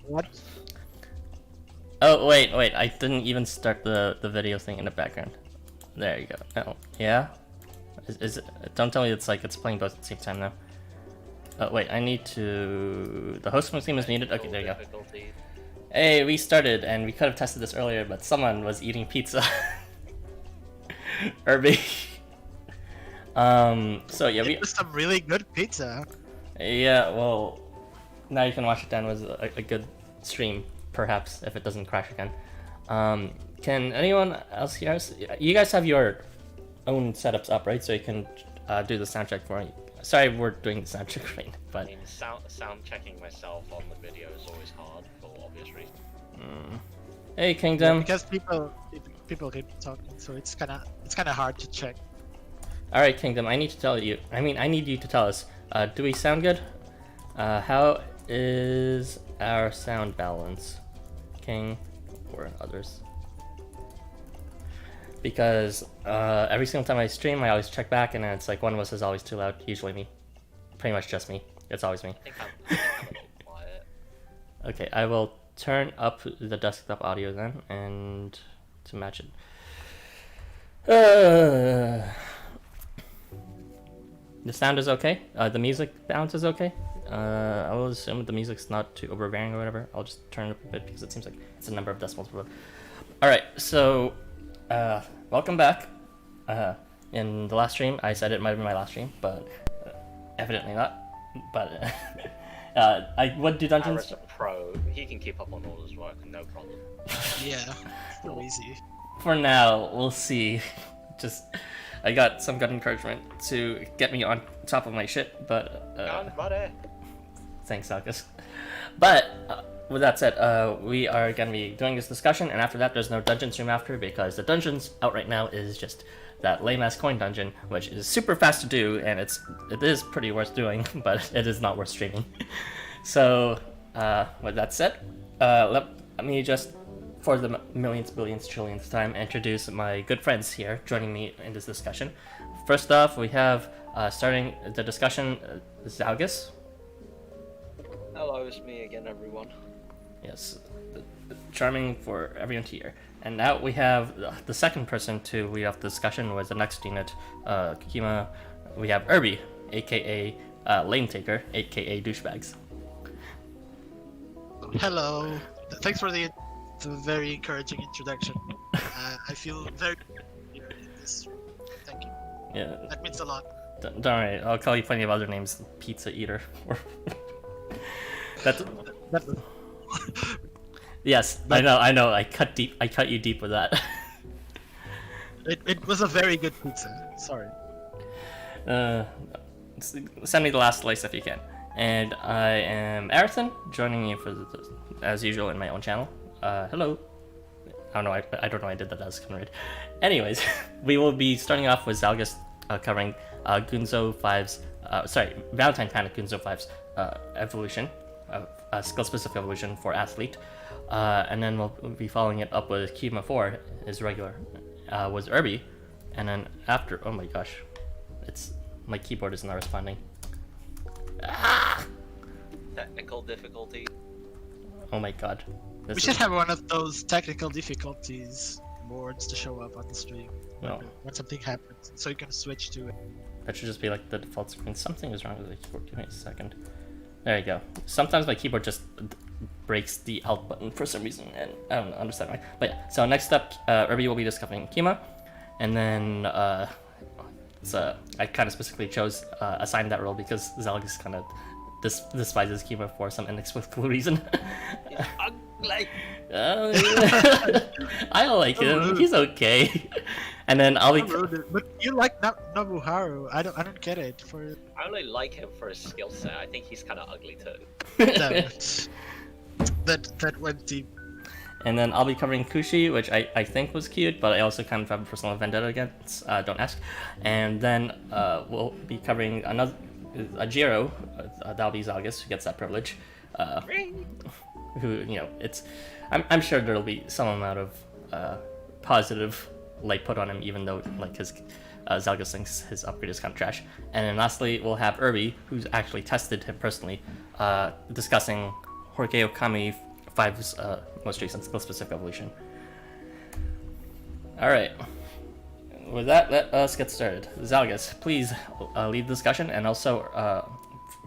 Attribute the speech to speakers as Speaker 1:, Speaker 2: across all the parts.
Speaker 1: What?
Speaker 2: Oh, wait, I didn't even start the video thing in the background. There you go. Oh, yeah? Is it? Don't tell me it's like it's playing both at the same time now. Oh, wait, I need to... The host theme is muted? Okay, there you go. Hey, we started, and we could have tested this earlier, but someone was eating pizza. Irby. So yeah,
Speaker 1: It was some really good pizza.
Speaker 2: Yeah, well, now you can watch it then. Was a good stream, perhaps, if it doesn't crash again. Can anyone else hear us? You guys have your own setups up, right? So you can do the sound check for me. Sorry, we're doing the sound check right, but...
Speaker 3: I mean, sound checking myself on the video is always hard, for obvious reasons.
Speaker 2: Hey, Kingdom.
Speaker 1: Because people keep talking, so it's kind of hard to check.
Speaker 2: All right, Kingdom. I need to tell you. I need you to tell us. Do we sound good? How is our sound balance, King, or others? Because every single time I stream, I always check back, and then it's like one of us is always too loud. Usually me. Pretty much just me. It's always me.
Speaker 3: I think I'm a little quiet.
Speaker 2: Okay, I will turn up the desktop audio then, and to match it. The sound is okay. The music balance is okay. I will assume the music's not too overbearing or whatever. I'll just turn it up a bit because it seems like it's a number of decibels. All right, so welcome back. In the last stream, I said it might have been my last stream, but evidently not. But I would do dungeons.
Speaker 3: Harris a pro. He can keep up on all his work, no problem.
Speaker 1: Yeah, so easy.
Speaker 2: For now, we'll see. I got some good encouragement to get me on top of my shit, but
Speaker 3: Buddy.
Speaker 2: thanks, Alcus. But with that said, we are gonna be doing this discussion, and after that, there's no dungeon stream after because the dungeons out right now is just that lame ass coin dungeon, which is super fast to do, and it is pretty worth doing, but it is not worth streaming. So with that said, let me just, for the millionth, billionth, trillionth time, introduce my good friends here joining me in this discussion. First off, we have starting the discussion, Zalgus.
Speaker 3: Hello, it's me again, everyone.
Speaker 2: Yes, charming for everyone to hear. And now we have the second person to lead off the discussion with the next unit, Kyuma. We have Irby, aka Lane Taker, aka Douchebags.
Speaker 1: Hello. Thanks for the very encouraging introduction. I feel very here in this room. Thank you.
Speaker 2: Yeah.
Speaker 1: That means a lot.
Speaker 2: Don't worry, I'll call you plenty of other names. Pizza Eater. That's. Yes, I know. I cut you deep with that.
Speaker 1: It was a very good pizza. Sorry.
Speaker 2: Send me the last slice if you can. And I am Arathan, joining you for as usual in my own channel. Hello. I don't know. I don't know. I did that as kind of weird. Anyways, we will be starting off with Zalgus covering Gunzo 5's. Valentine Panic Gunzo 5's evolution, skill-specific evolution for athlete, and then we'll be following it up with Kyuma 4, his regular, was Irby, and then after. Oh my gosh, my keyboard is not responding.
Speaker 3: Technical difficulty.
Speaker 2: Oh my god.
Speaker 1: We should have one of those technical difficulties boards to show up on the stream
Speaker 2: No.
Speaker 1: when something happens, so you can switch to it.
Speaker 2: That should just be like the default screen. Something is wrong with the keyboard. Give me a second. There you go. Sometimes my keyboard just breaks the alt button for some reason, and I don't understand why. But yeah, so next up, Irby will be discussing Kyuma, and then I kind of specifically assigned that role because Zalgus kind of despises Kyuma for some inexplicable reason.
Speaker 3: Like,
Speaker 2: I like him. He's okay. And then I'll be.
Speaker 1: But you like Nobuharu. I don't get it.
Speaker 3: I only like him for his skill set. I think he's kind of ugly too.
Speaker 1: No, that went deep.
Speaker 2: And then I'll be covering Kushi, which I think was cute, but I also kind of have a personal vendetta against. Don't ask. And then we'll be covering a Jiro. That'll be Zalgus, who gets that privilege. Who I'm sure there'll be some amount of positive light put on him, even though like his Zalgus thinks his upgrade is kind of trash. And then lastly, we'll have Irby, who's actually tested him personally, discussing Horkeu Kamui 5's most recent skill-specific evolution. Alright. With that, let us get started. Zalgus, please lead the discussion, and also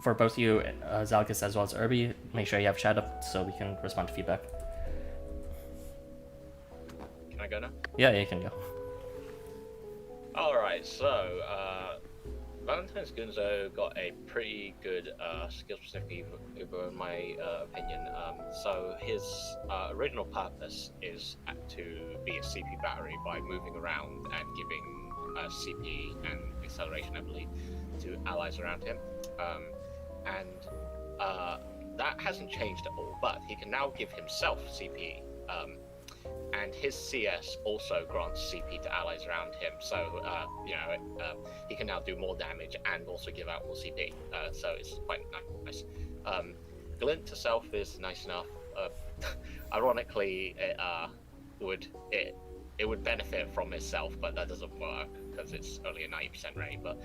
Speaker 2: for both you, Zalgus as well as Irby, make sure you have chat up so we can respond to feedback.
Speaker 3: Can I go now?
Speaker 2: Yeah, you can go.
Speaker 3: Alright, so Valentine's Gunzo got a pretty good skill-specific Uber in my opinion. So his original purpose is to be a CP battery by moving around and giving CP and acceleration, I believe, to allies around him. That hasn't changed at all, but he can now give himself CP. And his CS also grants CP to allies around him, so he can now do more damage and also give out more CP. So it's quite nice. Glint to self is nice enough. Ironically, it would benefit from itself, but that doesn't work because it's only a 90% rate. But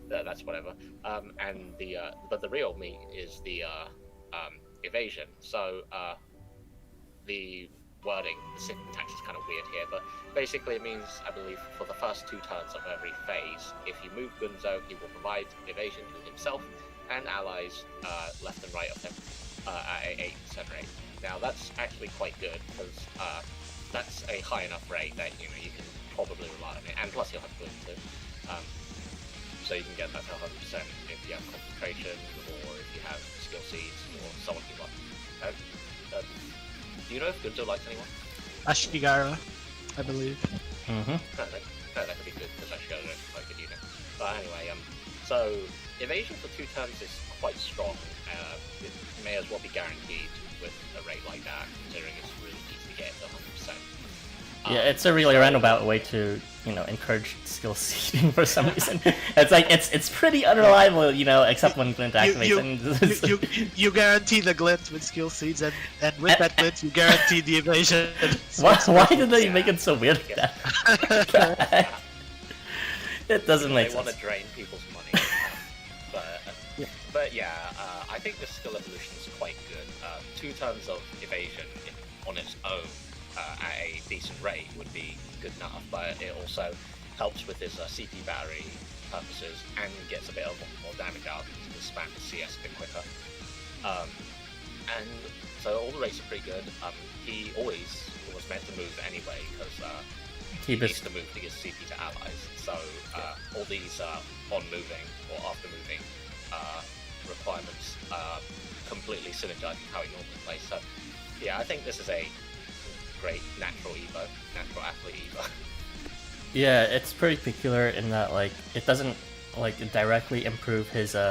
Speaker 3: that's whatever. But the real meat is the evasion. So the wording, the syntax is kind of weird here, but basically it means, I believe, for the first 2 turns of every phase, if you move Gunzo, he will provide evasion to himself and allies left and right of him at a 8% rate. Now that's actually quite good because that's a high enough rate that you can probably rely on it, and plus you'll have Glint too. So you can get that to 100% if you have concentration or if you have skill seeds or someone you want. Do you know if Gunzo likes anyone?
Speaker 1: Ashigara, I believe.
Speaker 2: Mm-hmm.
Speaker 3: That could be good because Ashigara is quite a good unit. But anyway, so evasion for 2 turns is quite strong. It may as well be guaranteed with a rate like that, considering it's really easy to get to 100%.
Speaker 2: Yeah, it's a really roundabout way to, encourage skill seeding for some reason. It's like, it's pretty unreliable, except when Glint activates.
Speaker 1: You guarantee the Glint with skill seeds, and with that Glint, you guarantee the evasion.
Speaker 2: Why did they make it so weird like that? It doesn't make
Speaker 3: sense. They want to drain people's money. But yeah, I think the skill evolution is quite good. 2 turns of evasion on its own at a decent rate would be good enough, but it also helps with his CP battery purposes and gets a bit of more damage out because he can spam his CS a bit quicker. And so all the rates are pretty good. He always was meant to move anyway because he needs to move to give CP to allies. So all these on moving or after moving requirements completely synergizing how he normally plays. So yeah, I think this is a great natural athlete Evo.
Speaker 2: Yeah, it's pretty peculiar in that it doesn't directly improve his his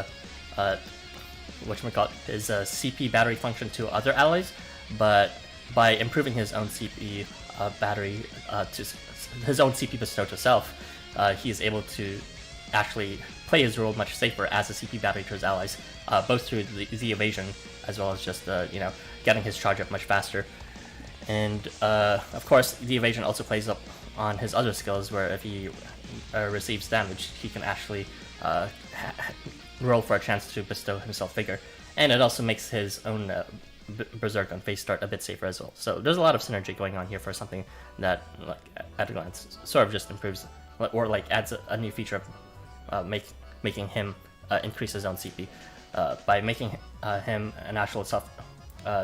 Speaker 2: CP battery function to other allies, but by improving his own CP battery to his own CP bestow to self, he is able to actually play his role much safer as a CP battery to his allies, both through the evasion as well as just getting his charge up much faster. And of course, the evasion also plays up on his other skills, where if he receives damage, he can actually roll for a chance to bestow himself vigor. And it also makes his own berserk on face start a bit safer as well. So there's a lot of synergy going on here for something that, at a glance, sort of just improves or adds a new feature of making him increase his own CP by making him an actual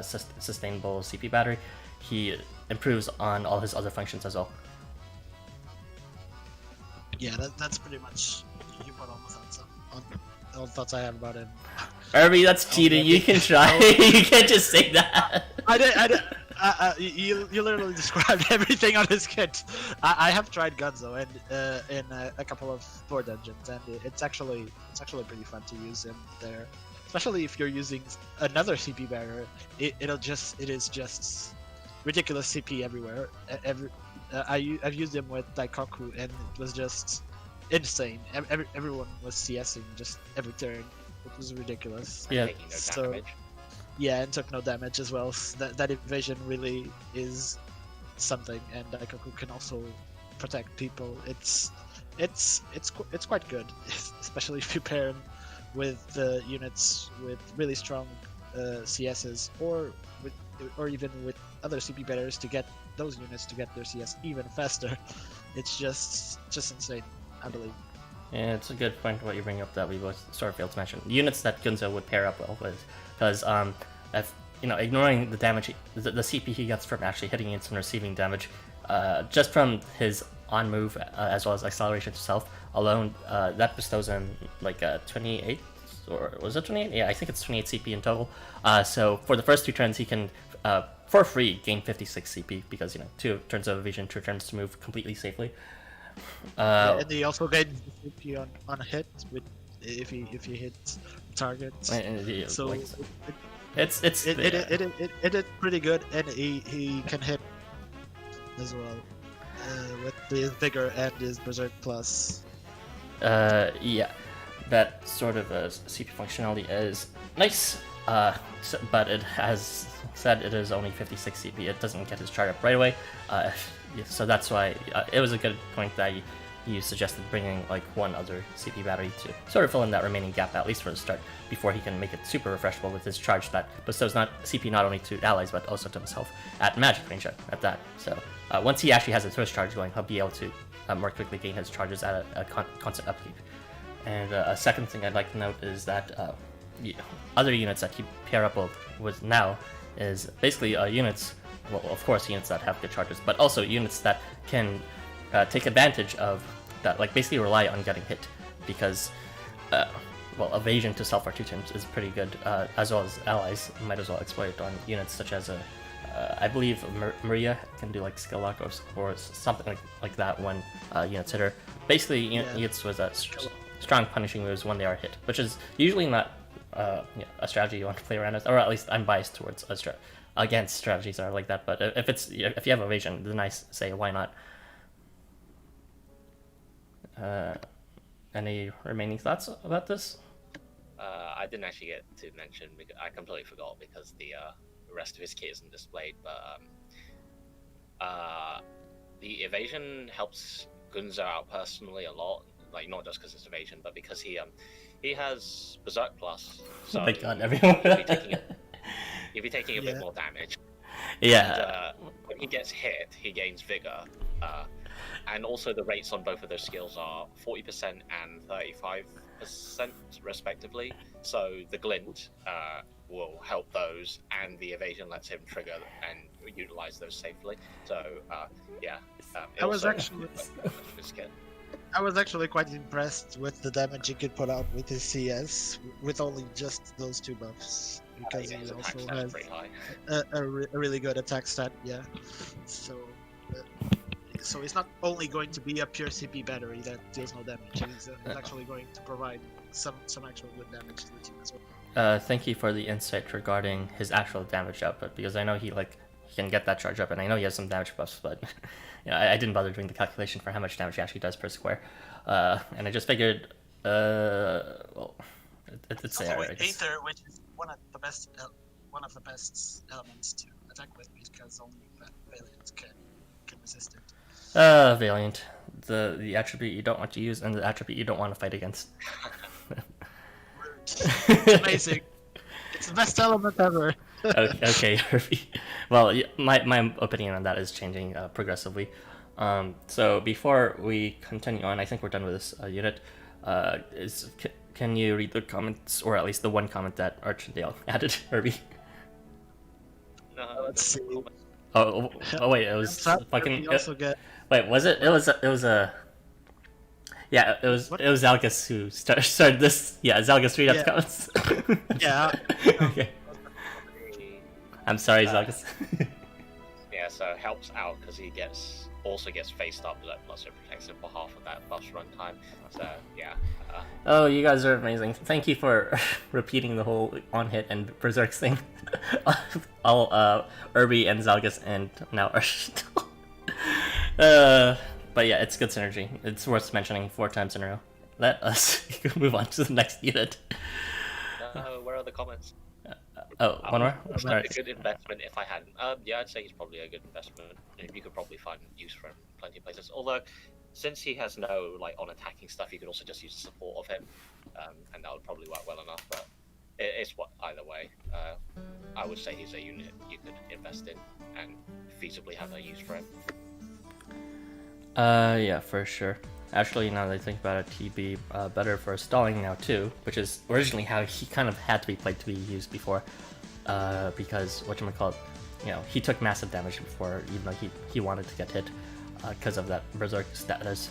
Speaker 2: sustainable CP battery. He improves on all his other functions as well.
Speaker 1: Yeah, that's pretty much, you put all the thoughts I have about him.
Speaker 2: Irby, that's cheating. You can try. You can't just say that.
Speaker 1: You literally described everything on his kit. I have tried Gunzo and in a couple of Thor dungeons, and it's actually pretty fun to use him there. Especially if you're using another CP barrier, it is just ridiculous CP everywhere. I've used him with Daikoku, and it was just insane. Everyone was CSing just every turn. It was ridiculous.
Speaker 2: Yeah.
Speaker 3: Damage.
Speaker 1: Yeah, and took no damage as well. So that evasion really is something, and Daikoku can also protect people. It's quite good, especially if you pair him with the units with really strong CSs or even with other CP betters to get those units to get their CS even faster. It's just insane, I believe.
Speaker 2: Yeah, it's a good point what you bring up that we both sort of failed to mention. Units that Gunzo would pair up well with, because if ignoring the damage, the CP he gets from actually hitting units and receiving damage, just from his on move as well as acceleration to self alone, that bestows him like 28, or was it 28? Yeah, I think it's 28 CP in total. So for the first 2 turns, he can for free gain 56 CP because 2 turns of evasion, 2 turns to move completely safely.
Speaker 1: And he also gains CP on a hit with if he hits targets. So
Speaker 2: like,
Speaker 1: it is pretty good, and he can hit as well with his vigor and his berserk plus.
Speaker 2: Yeah, that sort of CP functionality is nice, but it has said it is only 56 CP. It doesn't get his chart up right away, so that's why it was a good point that you suggested bringing like one other CP battery to sort of fill in that remaining gap, at least for the start, before he can make it super refreshable with his charge that bestows CP not only to allies but also to himself at magic range at that. So once he actually has his first charge going, he'll be able to more quickly gain his charges at a constant upkeep. And a second thing I'd like to note is that other units that he pair up with now is basically units, well, of course, units that have good charges, but also units that can take advantage of that, like basically rely on getting hit, because well, evasion to self for 2 turns is pretty good, as well as allies might as well exploit it on units such as I believe Maria can do like skill lock or something like that when units hit her. Basically, units with strong punishing moves when they are hit, which is usually not a strategy you want to play around with, or at least I'm biased towards against strategies that are like that. But if you have evasion, then I say why not. Any remaining thoughts about this?
Speaker 3: I didn't actually get to mention, because I completely forgot because the rest of his kit isn't displayed, but the evasion helps Gunzo out personally a lot, like not just because it's evasion, but because he has Berserk Plus, so
Speaker 2: oh my god, everyone
Speaker 3: he'll be taking a bit more damage.
Speaker 2: Yeah.
Speaker 3: And, when he gets hit, he gains Vigor, and also the rates on both of those skills are 40% and 35% respectively. So the glint will help those, and the evasion lets him trigger and utilize those safely. So
Speaker 1: I was actually quite impressed with the damage he could put out with his CS with only just those 2 buffs, because he also has a really good attack stat. Yeah, so he's not only going to be a pure CP battery that deals no damage. He's actually going to provide some actual good damage to the team as well.
Speaker 2: Thank you for the insight regarding his actual damage output, because I know he can get that charge up, and I know he has some damage buffs, but I didn't bother doing the calculation for how much damage he actually does per square, and I just figured, well, it's there.
Speaker 1: Aether, which is one of the best elements to attack with, because only Valiant can resist it.
Speaker 2: Valiant, the attribute you don't want to use and the attribute you don't want to fight against.
Speaker 1: It's amazing. It's the best element ever.
Speaker 2: Okay, Herbie. Well, my opinion on that is changing progressively. So before we continue on, I think we're done with this unit. Can you read the comments, or at least the one comment that Archendale added, Herbie?
Speaker 3: No,
Speaker 1: let's see.
Speaker 2: Oh wait, it was fucking. Wait, was it? It was a. Yeah, it was Zalgus who started this. Yeah, Zalgus, read out the comments.
Speaker 1: Yeah.
Speaker 2: Okay. I'm sorry, Zalgus.
Speaker 3: Yeah, so it helps out because he also gets faced up, plus it protects him for half of that buff's runtime. So yeah.
Speaker 2: Oh, you guys are amazing. Thank you for repeating the whole on hit and berserk thing. All Irby and Zalgus and now Archendale. But yeah, it's good synergy. It's worth mentioning 4 times in a row. Let us move on to the next unit.
Speaker 3: Where are the comments?
Speaker 2: One more?
Speaker 3: A good investment if I hadn't. Yeah, I'd say he's probably a good investment. You could probably find use for him in plenty of places. Although, since he has no on attacking stuff, you could also just use the support of him, and that would probably work well enough. But It's what either way. I would say he's a unit you could invest in and feasibly have a use for him.
Speaker 2: Yeah, for sure. Actually, now that I think about it, he'd be better for stalling now too, which is originally how he kind of had to be played to be used before, because whatchamacallit, he took massive damage before, even though he wanted to get hit because of that berserk status.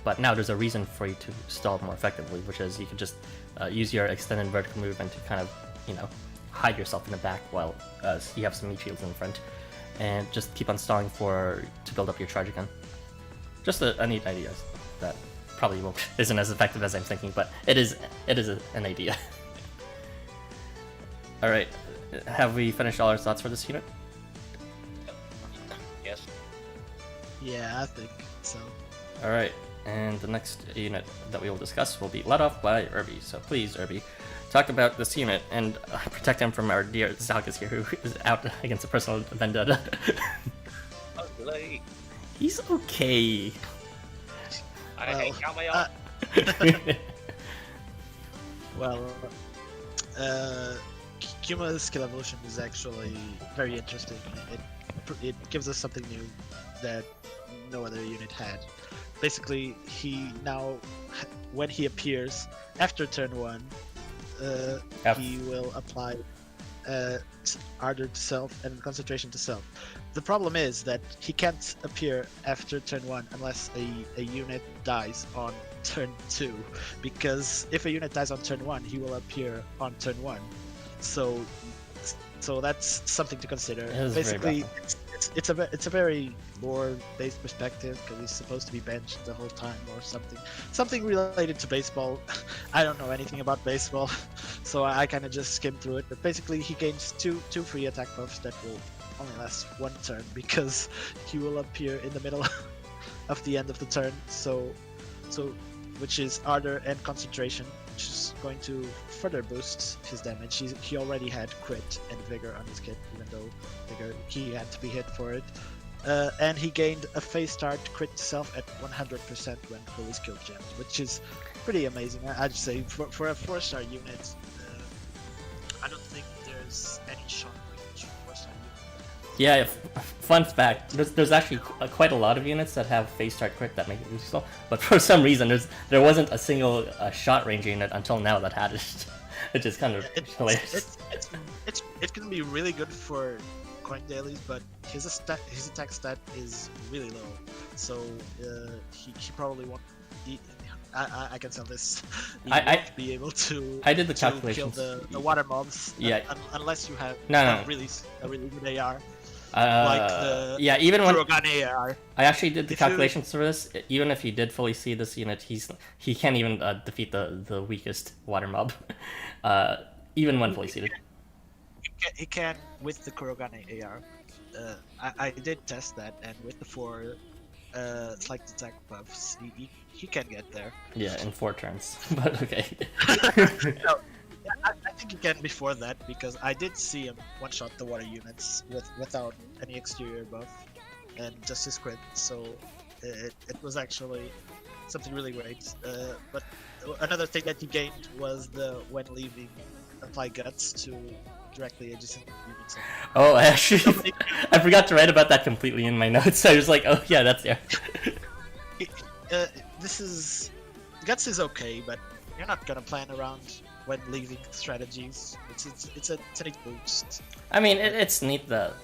Speaker 2: But now there's a reason for you to stall more effectively, which is you can just use your extended vertical movement to kind of, hide yourself in the back while you have some meat shields in front, and just keep on stalling to build up your charge again. Just a neat idea that probably isn't as effective as I'm thinking, but it is an idea. All right, have we finished all our thoughts for this unit?
Speaker 3: Yes.
Speaker 1: Yeah, I think so.
Speaker 2: All right, and the next unit that we will discuss will be led off by Irby. So please, Irby, talk about this unit and protect him from our dear Zalkus here, who is out against a personal vendetta.
Speaker 3: Ugly.
Speaker 2: He's okay.
Speaker 3: I hate Kamui.
Speaker 1: Well, Kyuma's skill evolution is actually very interesting. It gives us something new that no other unit had. Basically, he now, when he appears after turn 1, he will apply Ardor to self and concentration to self. The problem is that he can't appear after turn 1 unless a unit dies on turn 2, because if a unit dies on turn 1, he will appear on turn 1. So that's something to consider. Basically, it's a very lore-based perspective, because he's supposed to be benched the whole time or something related to baseball. I don't know anything about baseball, so I kind of just skimmed through it. But basically, he gains two free attack buffs that will only last 1 turn, because he will appear in the middle of the end of the turn. So which is Ardor and Concentration, which is going to further boost his damage. He already had Crit and Vigor on his kit, even though Vigor he had to be hit for it. And he gained a phase start crit to self at 100% when fully skill jammed, which is pretty amazing. I'd say for a 4-star unit, I don't think there's any shot range 4-star unit.
Speaker 2: Yeah, fun fact, there's actually quite a lot of units that have phase start crit that make it useful, but for some reason there wasn't a single shot range unit until now that had it, which is kind of hilarious.
Speaker 1: It can be really good for coin dailies, but his attack stat is really low, so he probably won't. I can tell this. He won't be able to.
Speaker 2: I did the
Speaker 1: to
Speaker 2: calculations.
Speaker 1: kill the water mobs.
Speaker 2: Yeah.
Speaker 1: Unless you have
Speaker 2: No.
Speaker 1: a really good AR.
Speaker 2: Yeah, even when
Speaker 1: Kurogane AR.
Speaker 2: I actually did the calculations for this, even if he did fully see this unit, he can't even defeat the weakest water mob, even when fully seated.
Speaker 1: He can with the Kurogane AR. I did test that, and with the 4 slight attack buffs, he can get there.
Speaker 2: Yeah, in 4 turns, but okay.
Speaker 1: No, I think he can before that, because I did see him one-shot the water units without any exterior buff and just his crit, so it was actually something really great. But another thing that he gained was when leaving, apply guts to directly adjacent units.
Speaker 2: Oh, actually, I forgot to write about that completely in my notes. I was like, oh yeah, that's there.
Speaker 1: Guts is okay, but you're not gonna plan around when leaving strategies. It's a neat boost.
Speaker 2: I mean, it's neat that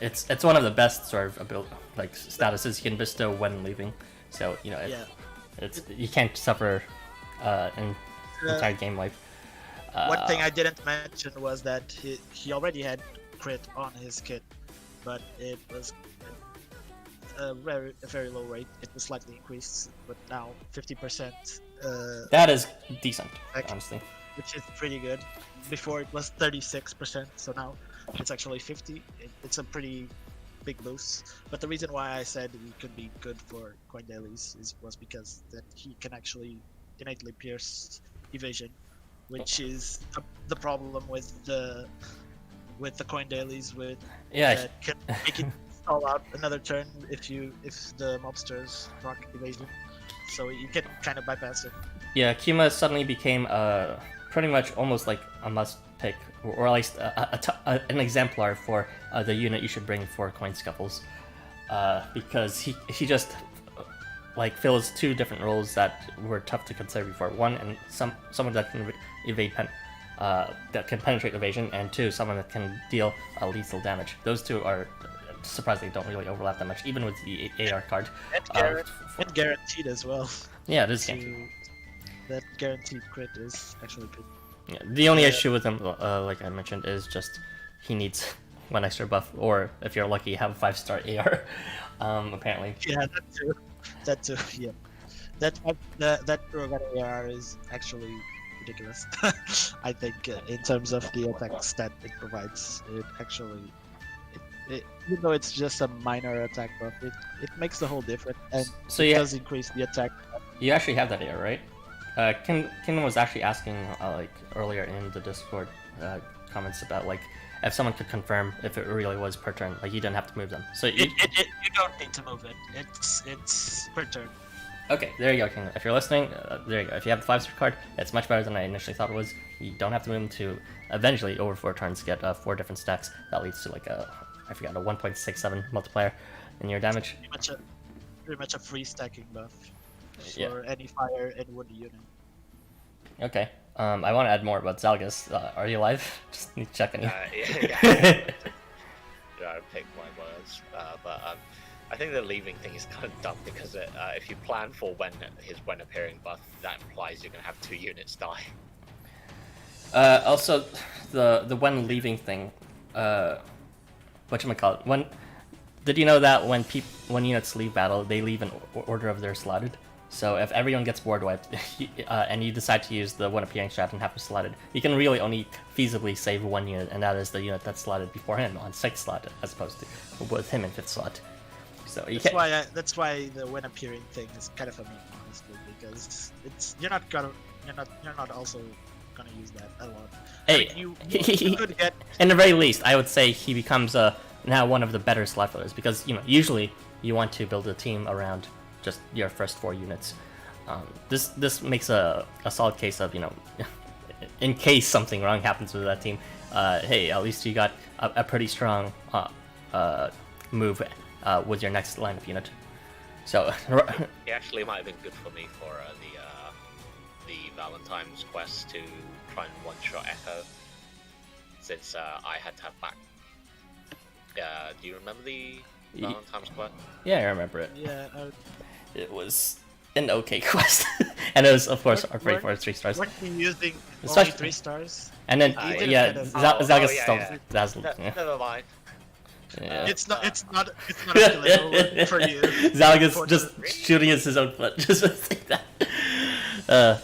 Speaker 2: it's one of the best sort of statuses you can bestow when leaving. So you can't suffer an entire game life.
Speaker 1: One thing I didn't mention was that he already had crit on his kit, but it was a very low rate. It was slightly increased, but now 50%.
Speaker 2: That is decent, honestly.
Speaker 1: Which is pretty good. Before it was 36%, so now it's actually 50. It's a pretty big boost. But the reason why I said he could be good for coin dailies was because that he can actually innately pierce evasion, which is the problem with the coin dailies that can make it stall out another turn if the mobsters rock evasion, so you can kind of bypass it.
Speaker 2: Yeah, Kyuma suddenly became pretty much almost like a must pick, or at least an exemplar for the unit you should bring for coin scuffles, because he just like fills two different roles that were tough to consider before. One, and someone that can evade that can penetrate evasion, and two, someone that can deal lethal damage. Those two are surprisingly don't really overlap that much, even with the AR card.
Speaker 1: And guaranteed as well.
Speaker 2: Yeah, it is guaranteed.
Speaker 1: That guaranteed crit is actually pretty.
Speaker 2: Yeah, the only issue with him, like I mentioned, is just he needs one extra buff, or if you're lucky, have a 5-star AR. Apparently.
Speaker 1: Yeah, that too. Yeah, that Rogan AR is actually ridiculous. I think in terms of the attack stat it provides, it actually, even though it's just a minor attack buff, it makes the whole difference, and
Speaker 2: so
Speaker 1: it does increase the attack.
Speaker 2: You actually have that AR, right? Kim was actually asking like earlier in the Discord comments about like if someone could confirm if it really was per turn, like you didn't have to move them. So you
Speaker 1: don't need to move it. It's per turn.
Speaker 2: Okay, there you go, King. If you're listening, there you go. If you have the 5-star card, it's much better than I initially thought it was. You don't have to move them to eventually over 4 turns get 4 different stacks. That leads to like a 1.67 multiplier in your damage.
Speaker 1: Pretty much a free stacking buff for any fire and wood unit.
Speaker 2: Okay. I want to add more about Zalgus. Are you alive? Just need to check on you.
Speaker 3: Yeah, I picked my words, but I think the leaving thing is kind of dumb because if you plan for when appearing buff, that implies you're gonna have 2 units die.
Speaker 2: Also, the when leaving thing, whatchamacallit, did you know that when units leave battle, they leave in order of their slotted? So if everyone gets board wiped, and you decide to use the when appearing strat and have them slotted, you can really only feasibly save 1 unit, and that is the unit that's slotted before him on 6th slot, as opposed to with him in 5th slot. So
Speaker 1: that's why the when appearing thing is kind of a meme, honestly, because you're not also gonna use that a lot.
Speaker 2: Hey,
Speaker 1: I mean, you could get.
Speaker 2: In the very least, I would say he becomes now one of the better slot fillers, because usually you want to build a team around just your first 4 units. This makes a solid case of in case something wrong happens with that team, hey, at least you got a pretty strong move with your next lineup unit. So
Speaker 3: it actually might have been good for me for the Valentine's quest to try and one-shot Echo, since I had to have back. Do you remember the Valentine's quest?
Speaker 2: Yeah, I remember it.
Speaker 1: Yeah.
Speaker 2: It was an okay quest, and it was of course great for 3 stars.
Speaker 1: Weren't you using only 3 stars?
Speaker 2: And then Zalgus still dazzled.
Speaker 3: Never mind.
Speaker 2: Yeah.
Speaker 1: It's not a killer for you.
Speaker 2: Zalgus just shooting at his own foot, just like that.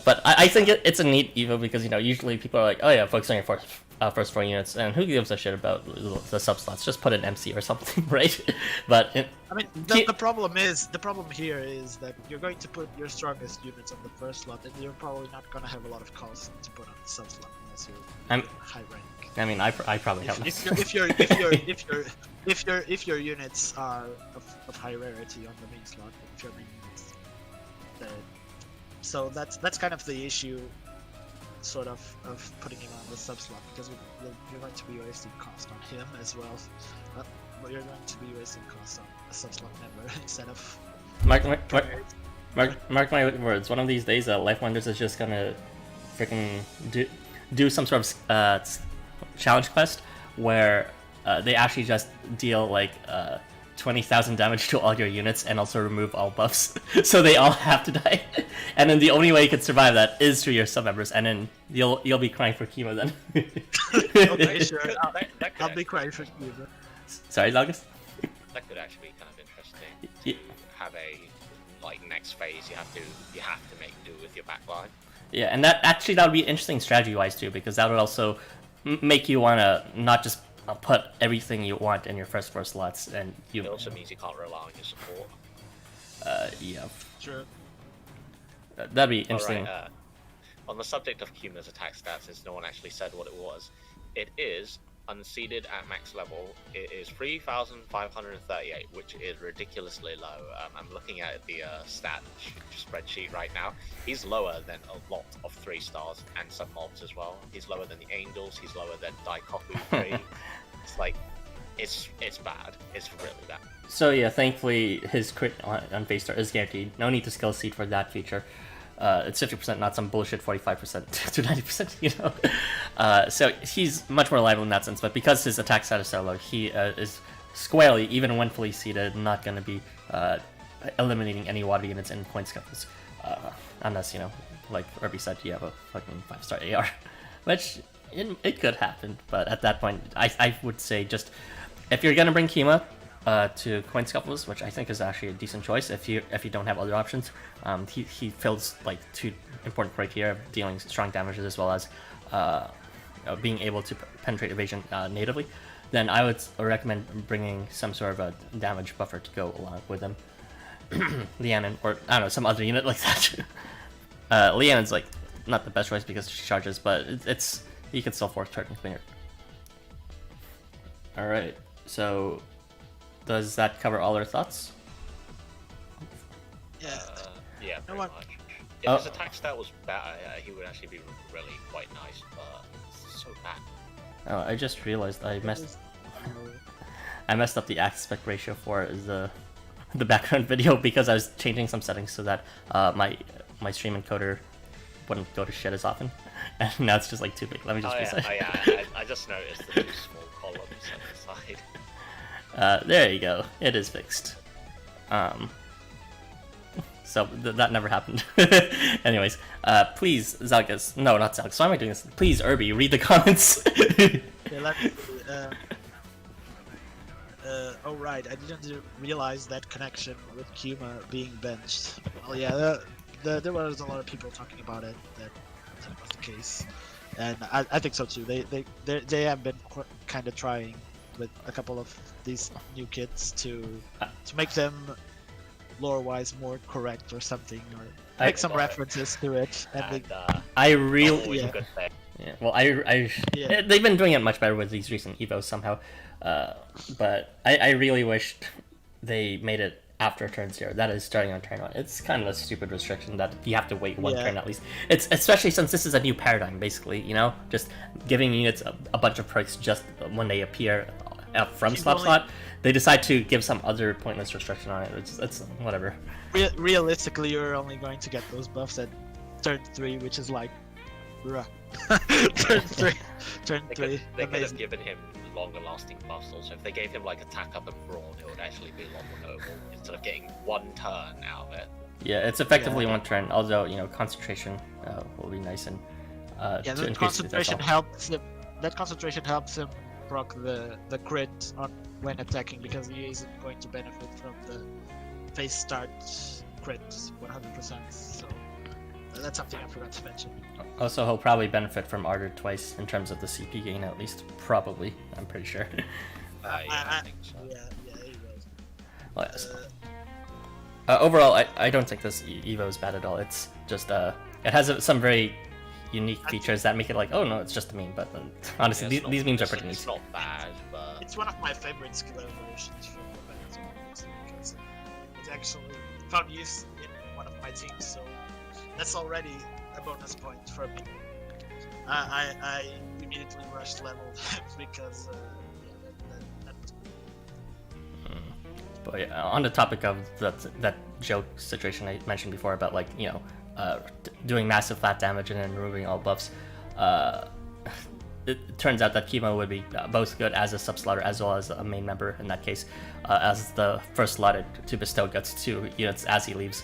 Speaker 2: But I think it's a neat Evo because usually people are like, oh yeah, focus on your first 4 units, and who gives a shit about the subslots? Just put an MC or something, right? But
Speaker 1: I mean, the problem here is that you're going to put your strongest units on the first slot, and you're probably not going to have a lot of cost to put on the sub slot unless you're high rank.
Speaker 2: I mean, I probably have.
Speaker 1: If your units are of high rarity on the main slot, if your main units, so that's kind of the issue, sort of putting him on the sub slot, because you're going to be wasting cost on him as well. But you're going to be wasting cost on a sub slot member instead of.
Speaker 2: Mark my words. One of these days, LifeWonders is just gonna freaking do some sort of challenge quest where they actually just deal like 20,000 damage to all your units and also remove all buffs, so they all have to die. And then the only way you can survive that is through your sub members, and then you'll be crying for Kyuma then.
Speaker 1: Okay, sure. I'll be crying for Kyuma.
Speaker 2: Sorry, Zalgus?
Speaker 3: That could actually be kind of interesting.
Speaker 2: Yeah.
Speaker 3: Have a next phase you have to make do with your backline.
Speaker 2: Yeah, and that would be interesting strategy-wise too, because that would also make you want to not just put everything you want in your first 4 slots, and
Speaker 3: it also means you can't rely on your support.
Speaker 2: Yeah.
Speaker 1: Sure.
Speaker 2: That'd be interesting.
Speaker 3: On the subject of Kyuma's attack stats, since no one actually said what it was, it is unseeded at max level, it is 3,538, which is ridiculously low. I'm looking at the stat spreadsheet right now. He's lower than a lot of 3 stars and some mobs as well. He's lower than the Angels. He's lower than Daikoku 3. It's like, it's bad. It's really bad.
Speaker 2: So yeah, thankfully his crit on face start is guaranteed. No need to skill seed for that feature. It's 50%, not some bullshit 45% to 90%, you know? So he's much more reliable in that sense, but because his attack status is so low, he is squarely, even when fully seated, not going to be eliminating any water units in point scuffles. Unless, you know, like Irby said, you have a fucking 5-star AR. Which, it could happen, but at that point, I would say just, if you're going to bring Kyuma to coin scuffles, which I think is actually a decent choice if you don't have other options. He fills like 2 important criteria of dealing strong damages as well as being able to penetrate evasion natively. Then I would recommend bringing some sort of a damage buffer to go along with him. Lianon, or I don't know, some other unit like that. Lianon's like not the best choice because she charges, but it's you can still force target cleaner. All right, so. Does that cover all our thoughts?
Speaker 1: Yeah.
Speaker 3: Yeah, pretty
Speaker 1: much.
Speaker 3: If his attack stat was better, he would actually be really quite nice, but it's so bad.
Speaker 2: Oh, I just realized I messed up the aspect ratio for the background video because I was changing some settings so that my stream encoder wouldn't go to shit as often, and now it's just like too big. Let me just reset.
Speaker 3: I just noticed the 2 small columns on the side.
Speaker 2: There you go. It is fixed. So that never happened. Anyways, please, Zalgas. No, not Zalgas. Why am I doing this? Please, Irby, read the comments.
Speaker 1: Oh right, I didn't realize that connection with Kyuma being benched. Well, yeah, there was a lot of people talking about it. That was the case, and I think so too. They have been kind of trying with a couple of these new kits to make them lore-wise more correct or something, or make some references to it. And
Speaker 2: I really,
Speaker 3: yeah. Good thing.
Speaker 2: Yeah. Well, yeah. They've been doing it much better with these recent Evos somehow, but I really wish they made it after turn 0. That is starting on turn 1. It's kind of a stupid restriction that you have to wait 1 turn at least. It's especially since this is a new paradigm, basically. You know, just giving units a bunch of perks just when they appear from slot. They decide to give some other pointless restriction on it. It's whatever.
Speaker 1: Realistically, you're only going to get those buffs at turn 3, which is like, bruh. Turn 3.
Speaker 3: They could have given him longer lasting buffs also. If they gave him like attack up and brawn, it would actually be a lot more noble instead of getting 1 turn out of it.
Speaker 2: Yeah, it's effectively 1 turn, although, you know, concentration will be nice and
Speaker 1: yeah, that concentration helps him. That concentration helps him proc the crit on when attacking, because he isn't going to benefit from the face start crit 100%. So that's something I forgot to mention.
Speaker 2: Also, he'll probably benefit from Ardor twice in terms of the CP gain, at least. Probably, I'm pretty sure.
Speaker 3: I think so.
Speaker 1: Yeah, he will.
Speaker 2: Well, yes. Overall, I don't think this Evo is bad at all. It's just it has some very unique features that make it like, oh no, it's just a meme. But honestly, these memes are pretty neat.
Speaker 3: It's not bad, but
Speaker 1: it's one of my favorite skill evolutions from the Benzo, because it's actually found use in one of my teams. So that's already a bonus point for me. I immediately rushed level because that was cool.
Speaker 2: But yeah, on the topic of that joke situation I mentioned before about, like, you know, doing massive flat damage and then removing all buffs, it turns out that Kyuma would be both good as a sub-slaughter as well as a main member in that case, as the first slotted to bestow guts 2 units as he leaves.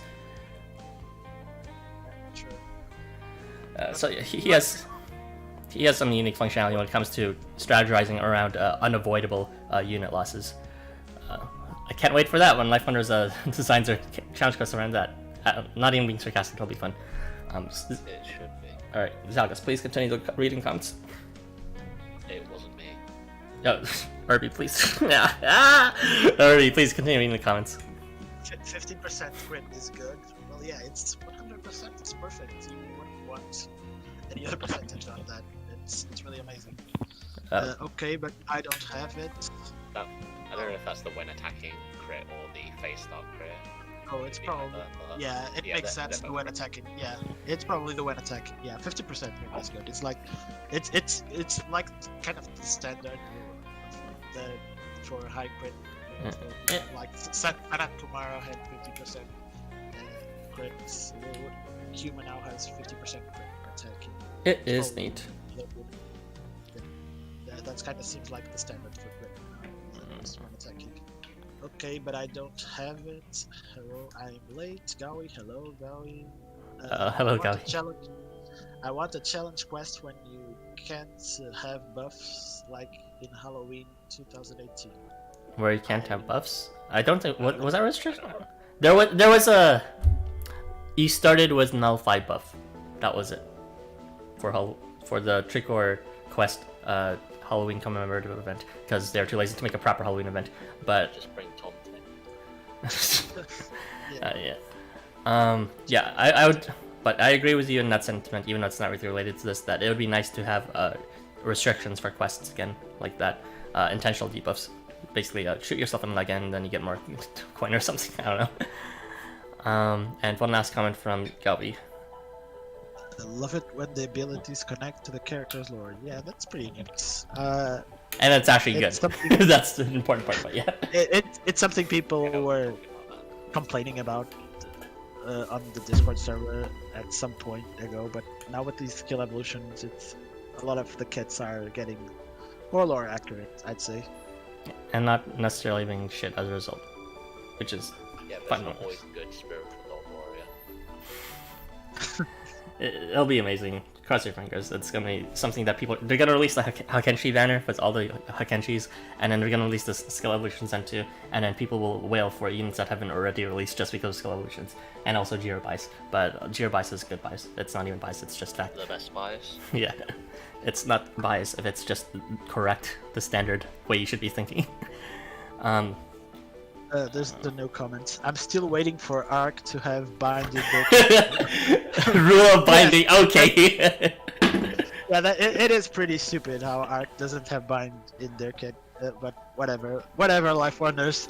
Speaker 2: So yeah, he has some unique functionality when it comes to strategizing around unavoidable unit losses. I can't wait for that when LifeWonders designs their challenge quests around that. Not even being sarcastic, it'll be fun.
Speaker 3: It should be.
Speaker 2: Alright, Zalgas, please continue the reading comments.
Speaker 3: It wasn't me.
Speaker 2: Oh, Irby, please. Irby, please continue reading the comments.
Speaker 1: 15% crit is good. Well, yeah, it's 100%. It's perfect. You wouldn't want any other percentage on that. It's really amazing. Okay, but I don't have it.
Speaker 3: I don't know if that's the when attacking crit or the face start crit.
Speaker 1: Oh, it's probably yeah. It makes sense. The when attacking, yeah. It's probably the when attacking, yeah. 50% is good. It's like, it's like kind of the standard for high crit. Like Sanat Kumara had 50% crits. Kyuma now has 50% crit attacking.
Speaker 2: It is neat.
Speaker 1: That's kind of seems like the standard for crit now. When attacking. Okay, but I don't have it. Hello, I'm late. Gawi, hello, Gawi.
Speaker 2: Hello, Gawi.
Speaker 1: I want a challenge quest when you can't have buffs like in Halloween 2018.
Speaker 2: Where you can't have buffs? I don't think. What was that restriction? There was a. You started with nullify buff. That was it. For the trick or quest Halloween commemorative event, because they're too lazy to make a proper Halloween event. But
Speaker 3: just bring Tom
Speaker 2: yeah. I would, but I agree with you in that sentiment, even though it's not really related to this, that it would be nice to have restrictions for quests again, like that, intentional debuffs. Basically, shoot yourself in the leg and then you get more coin or something, I don't know. And one last comment from Galbi.
Speaker 1: I love it when the abilities connect to the character's lore. Yeah, that's pretty neat.
Speaker 2: And it's actually good. That's the important part, but yeah.
Speaker 1: It's something people were complaining about on the Discord server at some point ago, but now with these skill evolutions, it's a lot of the kits are getting more lore accurate, I'd say.
Speaker 2: And not necessarily being shit as a result, which is fun.
Speaker 3: Not always good spiritual dog warrior.
Speaker 2: It'll be amazing. Cross your fingers. It's gonna be something that they're gonna release the Hakenshi banner with all the Hakenshis, and then they're gonna release the skill evolutions then too, and then people will wail for units that haven't already released just because of skill evolutions, and also Jira bias. But Jira bias is good bias. It's not even bias. It's just fact.
Speaker 3: The best bias.
Speaker 2: Yeah, it's not bias if it's just correct, the standard way you should be thinking.
Speaker 1: There's the no comments. I'm still waiting for Ark to have bind in their
Speaker 2: rule of binding. Okay.
Speaker 1: Yeah, it is pretty stupid how Ark doesn't have bind in their kit. But whatever, LifeWonders.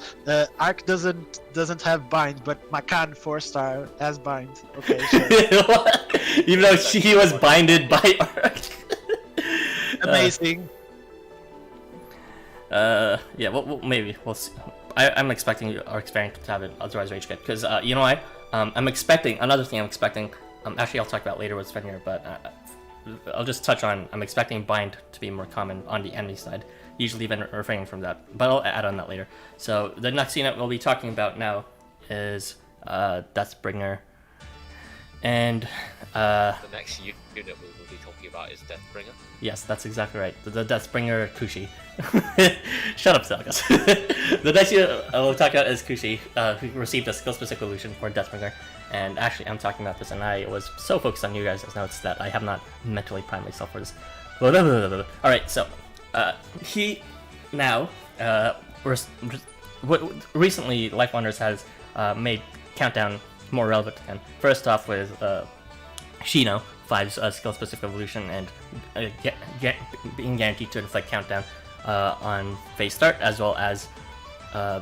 Speaker 1: Ark doesn't have bind, but Makan 4-star has bind. Okay, sure.
Speaker 2: Even though he was binded by Ark.
Speaker 1: Amazing.
Speaker 2: Yeah, well, maybe we'll see. I'm expecting our experience to have an authorized rage kit, because you know why? Another thing I'm expecting. Actually, I'll talk about later with Fenrir, but I'll just touch on. I'm expecting bind to be more common on the enemy side. Usually, been refraining from that, but I'll add on that later. So the next unit we'll be talking about now is Deathbringer, and
Speaker 3: the next unit we will be talking about is Deathbringer.
Speaker 2: Yes, that's exactly right. The Deathbringer Kushi. Shut up, Selgas. The next unit we'll talk about is Kushi, who received a skill-specific evolution for Deathbringer. And actually, I'm talking about this, and I was so focused on you guys' notes that I have not mentally primed myself for this. Alright, so, he now, recently, LifeWonders has made Countdown more relevant again. First off with Shino, 5's skill-specific evolution, and being guaranteed to inflict Countdown on phase start, as well as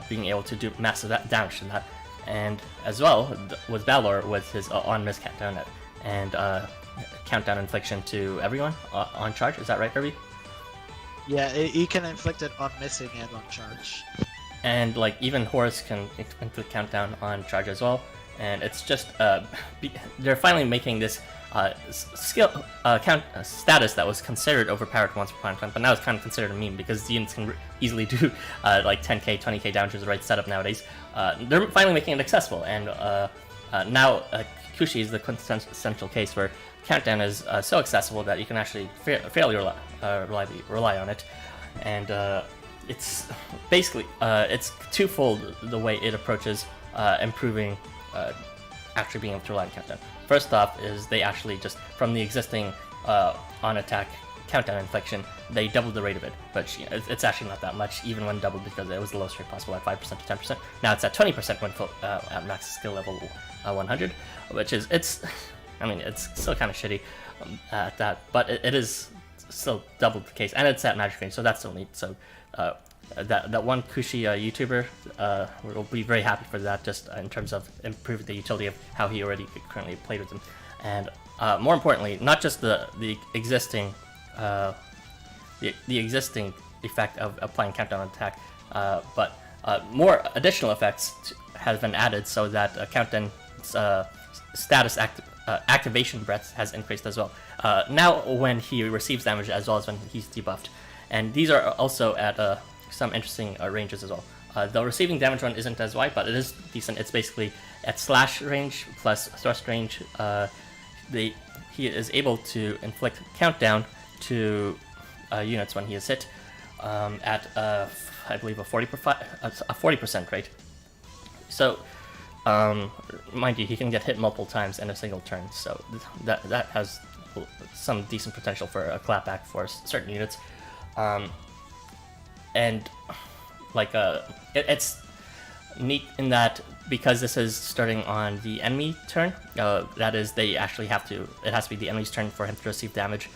Speaker 2: being able to do massive damage to that. And as well, with Valor, with his on-miss Countdown and Countdown infliction to everyone on charge. Is that right, Herbie?
Speaker 1: Yeah, he can inflict it on missing and on charge.
Speaker 2: And like even Horus can inflict Countdown on charge as well. And it's just they're finally making this skill status that was considered overpowered once upon a time, but now it's kind of considered a meme because the units can easily do like 10k, 20k damage with the right setup nowadays. They're finally making it accessible, and now Kushi is the quintessential case where Countdown is so accessible that you can actually fairly rely on it. And it's basically it's twofold the way it approaches improving actually being able to rely on Countdown. First off is they actually just, from the existing on-attack Countdown infliction, they doubled the rate of it, but it's actually not that much, even when doubled, because it was the lowest rate possible at 5% to 10%. Now it's at 20% when at max skill level 100, which is, it's still kind of shitty at that, but it is still double the case, and it's at magic range, so that's still neat. So that one Kushi YouTuber will be very happy for that, just in terms of improving the utility of how he already currently played with them, and more importantly, not just the existing the existing effect of applying countdown attack, but more additional effects have been added so that countdown status activation breadth has increased as well. Now when he receives damage as well as when he's debuffed. And these are also at some interesting ranges as well. The receiving damage one isn't as wide, but it is decent. It's basically at slash range plus thrust range. He is able to inflict countdown to units when he is hit at I believe a 40% rate. So mind you, he can get hit multiple times in a single turn, so that has some decent potential for a clapback for certain units. And like it's neat in that because this is starting on the enemy turn, that is, it has to be the enemy's turn for him to receive damage.